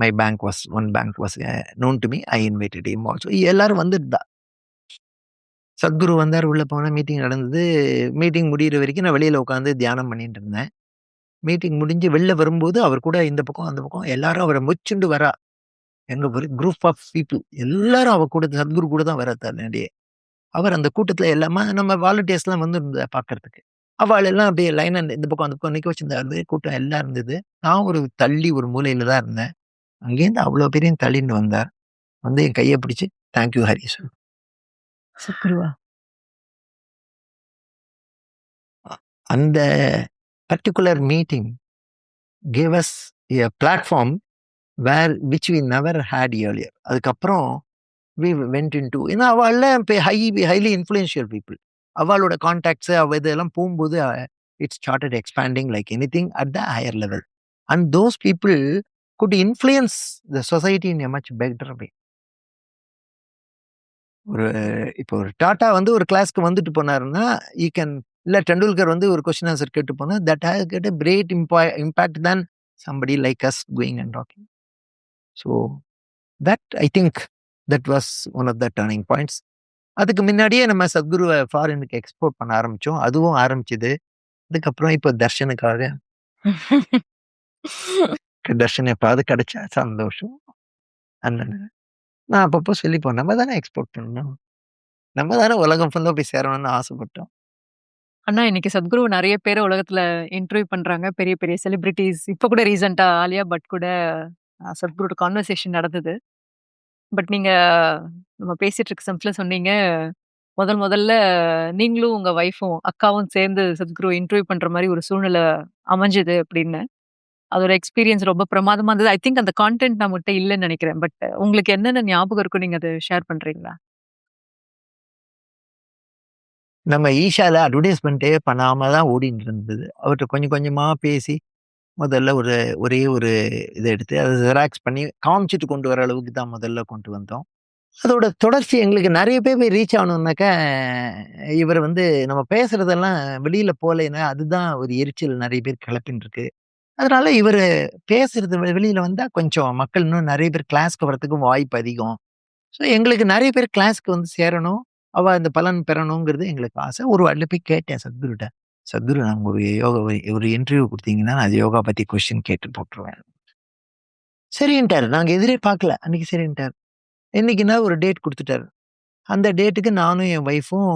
S1: my bank was one bank was known to me. I invited him also. எல்லாரும் வந்துட்டா. சத்குரு வந்தார். உள்ள போனா மீட்டிங் நடந்தது. மீட்டிங் முடியிற வரைக்கும் நான் வெளியில உட்கார்ந்து தியானம் பண்ணிட்டு இருந்தேன். மீட்டிங் முடிஞ்சு வெளில வரும்போது அவர் கூட இந்த பக்கம், அந்த பக்கம் எல்லாரும் அவர முச்சுண்டு வரா. எங்க ஒரு குரூப் ஆஃப் பீப்பிள் எல்லாரும் அவ கூட சத்குரு கூட தான் வரார் தன்னிடையே. அவர் அந்த கூட்டத்துல எல்லாமே நம்ம வாலண்டியர்ஸ்லாம் வந்திருந்தா பார்க்கறதுக்கு. அவாள் எல்லாம் அப்படியே லைனா இந்த பக்கம், அந்த பக்கம் நிக்க வச்சிருந்தாரு. கூட்டம் எல்லாம் இருந்தது. நான் ஒரு தள்ளி ஒரு மூலையில தான் இருந்தேன். அங்கேருந்து அவ்வளோ பேரையும் தள்ளின்னு வந்தார். வந்து என் கைய பிடிச்சு தேங்க் யூ ஹரி சொல்.
S2: சத்குருவா.
S1: அந்த particular meeting gave us a platform which we never had earlier. அதுக்கப்புறம் வி வென்ட் இன்டு ஏன்னா அவ எல்லாம் ஹைலி இன்ஃப்ளூயன்ஷியல் பீப்புள். அவளோட கான்டாக்ட்ஸ் இதெல்லாம் போகும்போது it started expanding like anything at the higher level. And those people could influence the society in a much better way. ஒரு இப்போ ஒரு டாட்டா வந்து ஒரு கிளாஸ்க்கு வந்துட்டு போனாருன்னா ஈ கேன், இல்லை டெண்டுல்கர் வந்து ஒரு கொஸ்டின் ஆன்சர் கேட்டு போனா that has get a great impact than somebody like us going and talking. So that I think that was one of the turning points. அதுக்கு முன்னாடியே நம்ம சத்குருவை ஃபாரினுக்கு எக்ஸ்போர்ட் பண்ண ஆரம்பிச்சோம். அதுவும் ஆரம்பிச்சது. அதுக்கப்புறம் இப்போ தர்ஷனுக்காக தர்ஷன் எப்பாவது கிடைச்சா சந்தோஷம். அந்த நான் அப்பப்போ சொல்லிப்போம், நம்ம தானே எக்ஸ்போர்ட் பண்ணணும், நம்ம தானே உலகம் ஃபுல்லாக போய் சேரணும்னு ஆசைப்பட்டோம்.
S2: அண்ணா இன்னைக்கு சத்குரு நிறைய பேரை உலகத்துல இன்டர்வியூ பண்றாங்க, பெரிய பெரிய செலிபிரிட்டிஸ். இப்போ கூட ரீசெண்டா ஆலியா பட் கூட சத்குருவோட கான்வர்சேஷன் நடந்தது. பட் நீங்க நம்ம பேசிட்டு இருக்க சமயத்துல சொன்னீங்க, முதல்ல நீங்களும் உங்க ஒய்ஃபும் அக்காவும் சேர்ந்து சத்குரு இன்டர்வியூ பண்ற மாதிரி ஒரு சூழ்நிலை அமைஞ்சது அப்படின்னு. அதோட எக்ஸ்பீரியன்ஸ் ரொம்ப பிரமாதமா இருந்தது. ஐ திங்க் அந்த கான்டென்ட் நம்மகிட்ட இல்லைன்னு நினைக்கிறேன். பட் உங்களுக்கு என்னென்ன ஞாபகம் இருக்கும், நீங்க அதை ஷேர் பண்றீங்களா?
S1: நம்ம ஈஷால அட்வர்டைஸ்மெண்ட்டே பண்ணாம தான் ஓடிட்டு இருந்தது. அவர்கிட்ட கொஞ்சம் கொஞ்சமா பேசி முதல்ல ஒரே ஒரு இதை எடுத்து அதை ஜெராக்ஸ் பண்ணி காமிச்சிட்டு கொண்டு வர அளவுக்கு தான் முதல்ல கொண்டு வந்தோம். அதோட தொடர்ச்சி எங்களுக்கு நிறைய பேர் போய் ரீச் ஆகணும்னாக்கா இவர் வந்து நம்ம பேசுறதெல்லாம் வெளியில போலேன்னா அதுதான் ஒரு எரிச்சல் நிறைய பேர் கிளப்பின்னு இருக்கு. அதனால இவர் பேசுறது வெளியில வந்தா கொஞ்சம் மக்கள் இன்னும் நிறைய பேர் கிளாஸ்க்கு வரத்துக்கும் வாய்ப்பு அதிகம். ஸோ எங்களுக்கு நிறைய பேர் கிளாஸ்க்கு வந்து சேரணும், அவ இந்த பலன் பெறணுங்கிறது எங்களுக்கு ஆசை. ஒரு வாட்டில போய் கேட்டேன் சத்குருட்ட, சத்குரு நாங்கள் ஒரு இன்டர்வியூ கொடுத்தீங்கன்னா நான் அது யோகா பத்தி கொஸ்டின் கேட்டு போட்டுருவேன். சரின்ட்டாரு. நாங்க எதிரே பார்க்கல. அன்னைக்கு சரின்ட்டார். இன்னைக்குன்னா ஒரு டேட் கொடுத்துட்டாரு. அந்த டேட்டுக்கு நானும் என் ஒய்ஃபும்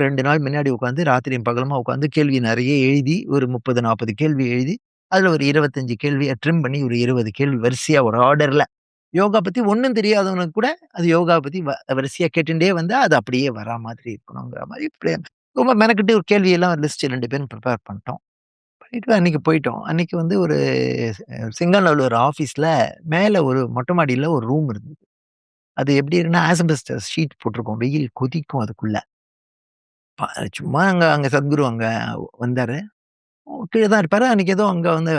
S1: 2 நாள் முன்னாடி உட்காந்து ராத்திரியும் பகலுமா உட்காந்து கேள்வி நிறைய எழுதி ஒரு 30-40 கேள்வி எழுதி அதுல ஒரு 25 கேள்வியை ட்ரிம் பண்ணி ஒரு 20 கேள்வி வரிசையா ஒரு ஆர்டர்ல யோகா பத்தி ஒன்றும் தெரியாதவனுக்கு கூட அது யோகா பத்தி வரிசையா கேட்டுட்டே வந்தா அது அப்படியே வரா மாதிரி இருக்கணுங்கிற மாதிரி இப்படி ரொம்ப மெனக்கிட்டு ஒரு கேள்வியெல்லாம் லிஸ்ட் 2 பேரும் ப்ரிப்பேர் பண்ணிட்டோம். பண்ணிட்டு அன்னைக்கு போயிட்டோம். அன்னைக்கு வந்து ஒரு சிங்கநல்லூர் ஆஃபீஸ்ல மேல ஒரு மொட்டை மாடியில ஒரு ரூம் இருந்தது. அது எப்படி இருக்குன்னா ஆஸ்பெஸ்டஸ் ஷீட் போட்டிருக்கோம். வெயில் கொதிக்கும் அதுக்குள்ள. சும்மா அங்க சத்குரு அங்க வந்தாரு. கீழே தான் இருப்பாரு. அன்னைக்கு ஏதோ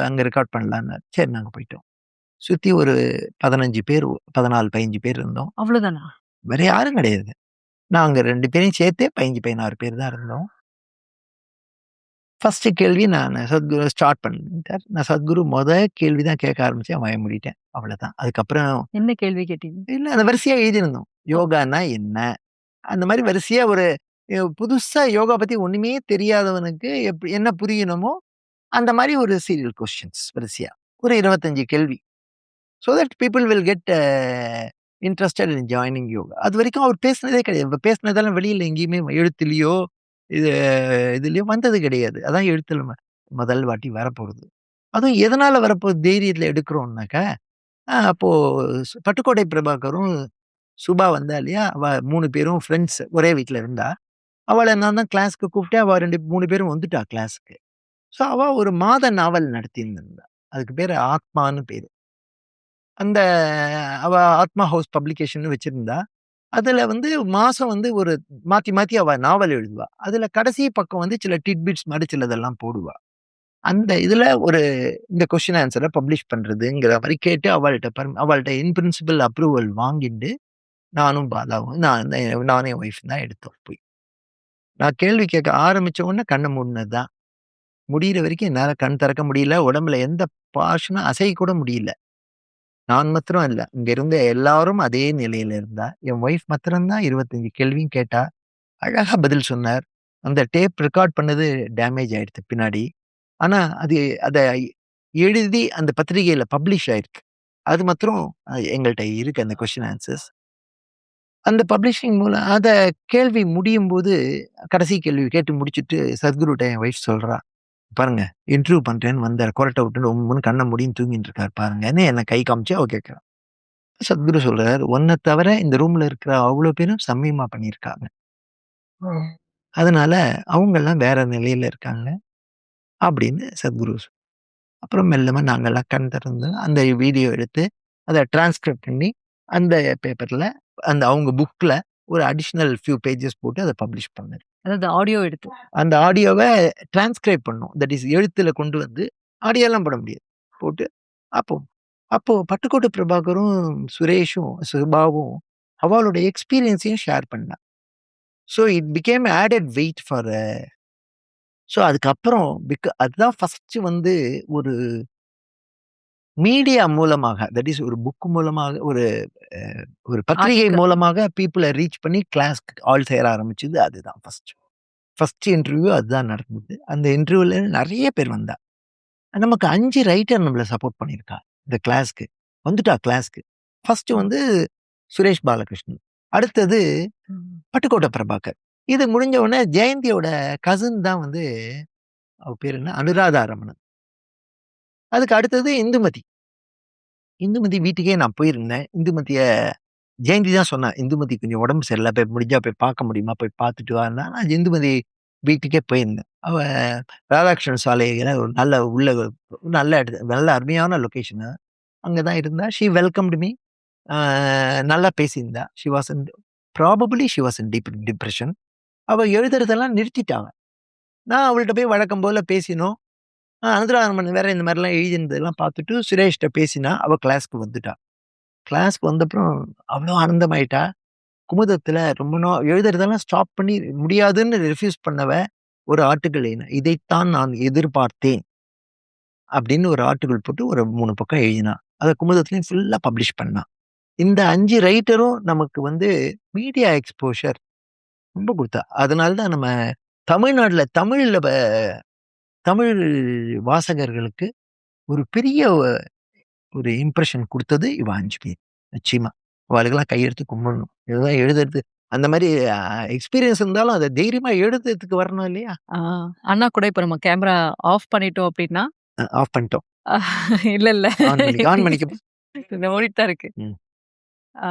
S1: அங்க ரெக்கார்ட் பண்ணலான்னு. சரி நாங்க போயிட்டோம். சுத்தி ஒரு 15 பேர் 15 பேர் இருந்தோம்.
S2: அவ்வளவுதானா?
S1: வேற யாரும் கிடையாது. நாங்க 2 பேரையும் சேர்த்தே 15-16 பேர் தான் இருந்தோம். ஃபர்ஸ்ட் கேள்வி நான் சத்குரு ஸ்டார்ட் பண்ணிட்டார். நான் சத்குரு கேள்வி தான் கேட்க ஆரம்பிச்சேன். வாய மூடிட்டேன். அவ்வளவுதான். அதுக்கப்புறம்
S2: என்ன கேள்வி கேட்டீங்க?
S1: இல்ல அந்த வரிசையா எழுதியிருந்தோம். யோகான்னா என்ன? அந்த மாதிரி வரிசையா ஒரு புதுசா யோகா பத்தி ஒண்ணுமே தெரியாதவனுக்கு என்ன புரியணுமோ அந்த மாதிரி ஒரு சீரியல் கொஸ்டின்ஸ் வரிசையா ஒரு 25 கேள்வி. So that people will get interested in joining yoga. அது வரைக்கும் அவர் பேசினதே கிடையாது. இப்போ பேசினதெல்லாம் வெளியில் எங்கேயுமே எழுத்துலையோ இதுலயோ வந்தது கிடையாது. அதான் எழுத்துல முதல் வாட்டி வரப்போகுது. அதுவும் எதனால வரப்போகுது தைரியத்தில் எடுக்கிறோம்னாக்கா அப்போ பட்டுக்கோட்டை பிரபாகரும் சுபா வந்தா இல்லையா, அவ 3 பேரும் ஃப்ரெண்ட்ஸ் ஒரே வீட்டில் இருந்தா. அவளை நான் தான் கிளாஸ்க்கு கூப்பிட்டேன். அவள் 3 பேரும் வந்துட்டா கிளாஸுக்கு. ஸோ அவள் ஒரு மாத நாவல் நடத்தியிருந்தா. அதுக்கு பேர் ஆத்மான்னு பேர். அந்த அவ ஆத்மா ஹவுஸ் பப்ளிகேஷன் வச்சிருந்தா. அதுல வந்து மாசம் வந்து ஒரு மாத்தி மாத்தி அவ நாவல் எழுதுவா. அதுல கடைசி பக்கம் வந்து சில டிட்பிட்ஸ் மாதிரி சிலதெல்லாம் போடுவா. அந்த இதுல இந்த கொஸ்டின் ஆன்சரை பப்ளிஷ் பண்றதுங்கிற மாதிரி கேட்டு அவள்கிட்ட இன் பிரின்சிபல் அப்ரூவல் வாங்கிட்டு நானும் பாலாவும் நானும் என் ஒய்ஃப் தான் எடுத்தோம் போய். நான் கேள்வி கேட்க ஆரம்பிச்ச உடனே கண்ணை மூடினதுதான். முடியிற வரைக்கும் என்னால கண் திறக்க முடியல. உடம்புல எந்த பாஷனும் அசைய கூட முடியல. நான் மாத்திரம் இல்ல. இங்க இருந்த எல்லாரும் அதே நிலையில இருந்தா. என் ஒய்ஃப் மாத்திரம்தான் 25 கேள்வியும் கேட்டா. அழகா பதில் சொன்னார். அந்த டேப் ரெக்கார்ட் பண்ணது டேமேஜ் ஆயிடுச்சு பின்னாடி. ஆனா அத எழுதி அந்த பத்திரிகையில பப்ளிஷ் ஆயிருக்கு. அது மாத்திரம் எங்கள்கிட்ட இருக்கு அந்த கொஸ்டின் ஆன்சர்ஸ். அந்த பப்ளிஷிங் மூலம் அத கேள்வி முடியும் போது கடைசி கேள்வி கேட்டு முடிச்சுட்டு சத்குருட்ட என் ஒய்ஃப் சொல்றா, பாருங்க இன்டர்வியூ பண்றேன்னு வந்தார். கொரட்டை விட்டுன்னு உம்முன்னு கண்ணை முடின்னு தூங்கிட்டு இருக்காரு பாருங்கன்னு என்ன கை காமிச்சு அவ கேட்கிறான். சத்குரு சொல்றாரு, உன்னை தவிர இந்த ரூம்ல இருக்கிற அவ்வளவு பேரும் சமயமா பண்ணியிருக்காங்க. அதனால அவங்க எல்லாம் வேற நிலையில இருக்காங்க அப்படின்னு சத்குரு. அப்புறம் மெல்லமா நாங்கெல்லாம் கண் திறந்து அந்த வீடியோ எடுத்து அதை டிரான்ஸ்கிரைப் பண்ணி அந்த பேப்பர்ல அவங்க புக்ல ஒரு அடிஷ்னல் ஃபியூ பேஜஸ் போட்டு அதை பப்ளிஷ் பண்ணாரு.
S2: அதாவது ஆடியோ எடுத்து.
S1: அந்த ஆடியோவை டிரான்ஸ்கிரைப் பண்ணும். தட் இஸ் எழுத்துல கொண்டு வந்து ஆடியோலாம் போட முடியாது. போட்டு அப்போ அப்போ பட்டுக்கோட்டை பிரபாகரும், சுரேஷும், சுபாவும் அவளோட எக்ஸ்பீரியன்ஸையும் ஷேர் பண்ணா. So it became added weight for so அதுக்கப்புறம் அதுதான் ஃபர்ஸ்ட் வந்து ஒரு மீடியா மூலமாக, தட் இஸ் ஒரு புக் மூலமாக, ஒரு பத்திரிகை
S2: ஆர்டிக்கல்.
S1: மூலமாக பீப்புளை ரீச் பண்ணி கிளாஸ்க்கு ஆள் சேர ஆரம்பிச்சது அதுதான் ஃபர்ஸ்ட் இன்டர்வியூ அதுதான் நடந்தது. அந்த இன்டர்வியூல நிறைய பேர் வந்தா. நமக்கு 5 ரைட்டர் நம்மள சப்போர்ட் பண்ணியிருக்கா இந்த கிளாஸ்க்கு. வந்துட்டா கிளாஸ்க்கு. ஃபர்ஸ்ட் வந்து சுரேஷ் பாலகிருஷ்ணன். அடுத்தது பட்டுக்கோட்டை பிரபாகர். இது முடிஞ்ச உடனே ஜெயந்தியோட கசின் தான் வந்து அவ பேர் என்ன? அனுராதா ரமணன். அதுக்கு அடுத்தது இந்துமதி. இந்துமதி வீட்டுக்கே நான் போயிருந்தேன். ஜெயந்தி தான் சொன்னா, "இந்துமதி கொஞ்சம் உடம்பு சரியில்ல. போய் முடிஞ்சா போய் பார்க்க முடியுமா? போய் பார்த்துட்டு வான்னா." நான் இந்துமதி வீட்டுக்கே போயிருந்தேன். அவ ராதாகிருஷ்ணன் சாலையில ஒரு நல்ல அருமையான லொகேஷனு. அங்க தான் இருந்தா. She welcomed me. நல்லா பேசியிருந்தா. She was in depression. அவ எழுதுறதெல்லாம் நிறுத்திட்டாங்க. நான் அவள்ட்ட போய் வழக்கம் போல பேசினோம். அனந்தராமன் வேற இந்த மாதிரிலாம் எழுதியிருந்ததெல்லாம் பார்த்துட்டு சுரேஷ்ட்ட பேசினா. அவ கிளாஸ்க்கு வந்துட்டா. கிளாஸ்க்கு வந்தப்புறம் அவ்வளோ ஆனந்தமாயிட்டா. குமுதத்துல ரொம்ப எழுதுறதெல்லாம் ஸ்டாப் பண்ணி முடியாதுன்னு ரிஃப்யூஸ் பண்ணவ ஒரு ஆர்டிகிள் இதைத்தான் நான் எதிர்பார்த்தேன் அப்படின்னு ஒரு ஆர்டிகிள் போட்டு ஒரு 3 பக்கம் எழுதினா. அதை குமுதத்துலையும் ஃபுல்லா பப்ளிஷ் பண்ணா. இந்த 5 ரைட்டரும் நமக்கு வந்து மீடியா எக்ஸ்போஷர் ரொம்ப கொடுத்தா. அதனால தான் நம்ம தமிழ்நாட்டுல தமிழ் வாசகர்களுக்கு ஒரு பெரிய ஒரு இம்ப்ரெஷன் கொடுத்தது இவ 5 பேர். நிச்சயமா. அவளுக்கெல்லாம் கையெடுத்து கும்பிடணும். இதுதான் எழுதுறது. அந்த மாதிரி எக்ஸ்பீரியன்ஸ் இருந்தாலும் அதை தைரியமா எழுதுறதுக்கு வரணும் இல்லையா?
S2: அண்ணா கூட இப்ப நம்ம கேமரா ஆஃப் பண்ணிட்டோம் அப்படின்னா
S1: ஆஃப் பண்ணிட்டோம்.
S2: இல்ல இல்ல
S1: ஆன் பண்ணிக்க.
S2: இந்த ஓடிட்டு தான் இருக்கு.
S1: ம்.
S2: ஆ,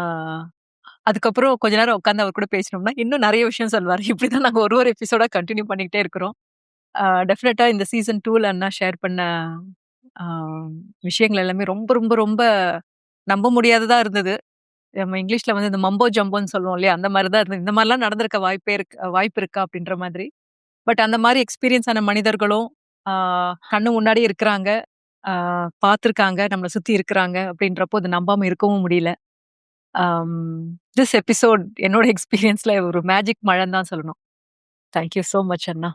S2: அதுக்கப்புறம் கொஞ்ச நேரம் உட்காந்து அவர் கூட பேசினோம்னா இன்னும் நிறைய விஷயம் சொல்வாரு. இப்படிதான் நாங்க ஒரு எபிசோடா கண்டினியூ பண்ணிக்கிட்டே இருக்கிறோம். டெஃபினட்டா இந்த சீசன் 2ல அண்ணா ஷேர் பண்ண ஆ, விஷயங்கள் எல்லாமே ரொம்ப ரொம்ப ரொம்ப நம்ப முடியாததா இருந்தது. நம்ம இங்கிலீஷ்ல வந்து இந்த மம்போ ஜம்போன்னு சொல்லுவோம் இல்லையா? அந்த மாதிரி தான் இருந்தது. இந்த மாதிரிலாம் நடந்திருக்க வாய்ப்பு இருக்கா அப்படின்ற மாதிரி. பட் அந்த மாதிரி எக்ஸ்பீரியன்ஸ் ஆன மனிதர்களும் கண்ணு முன்னாடி இருக்கிறாங்க. பார்த்துருக்காங்க, நம்மள சுத்தி இருக்கிறாங்க அப்படின்றப்போ அது நம்பாம இருக்கவும் முடியல. திஸ் எபிசோட் என்னோட எக்ஸ்பீரியன்ஸ்ல ஒரு மேஜிக் மழைன்னு தான் சொல்லணும். Thank you so much Anna.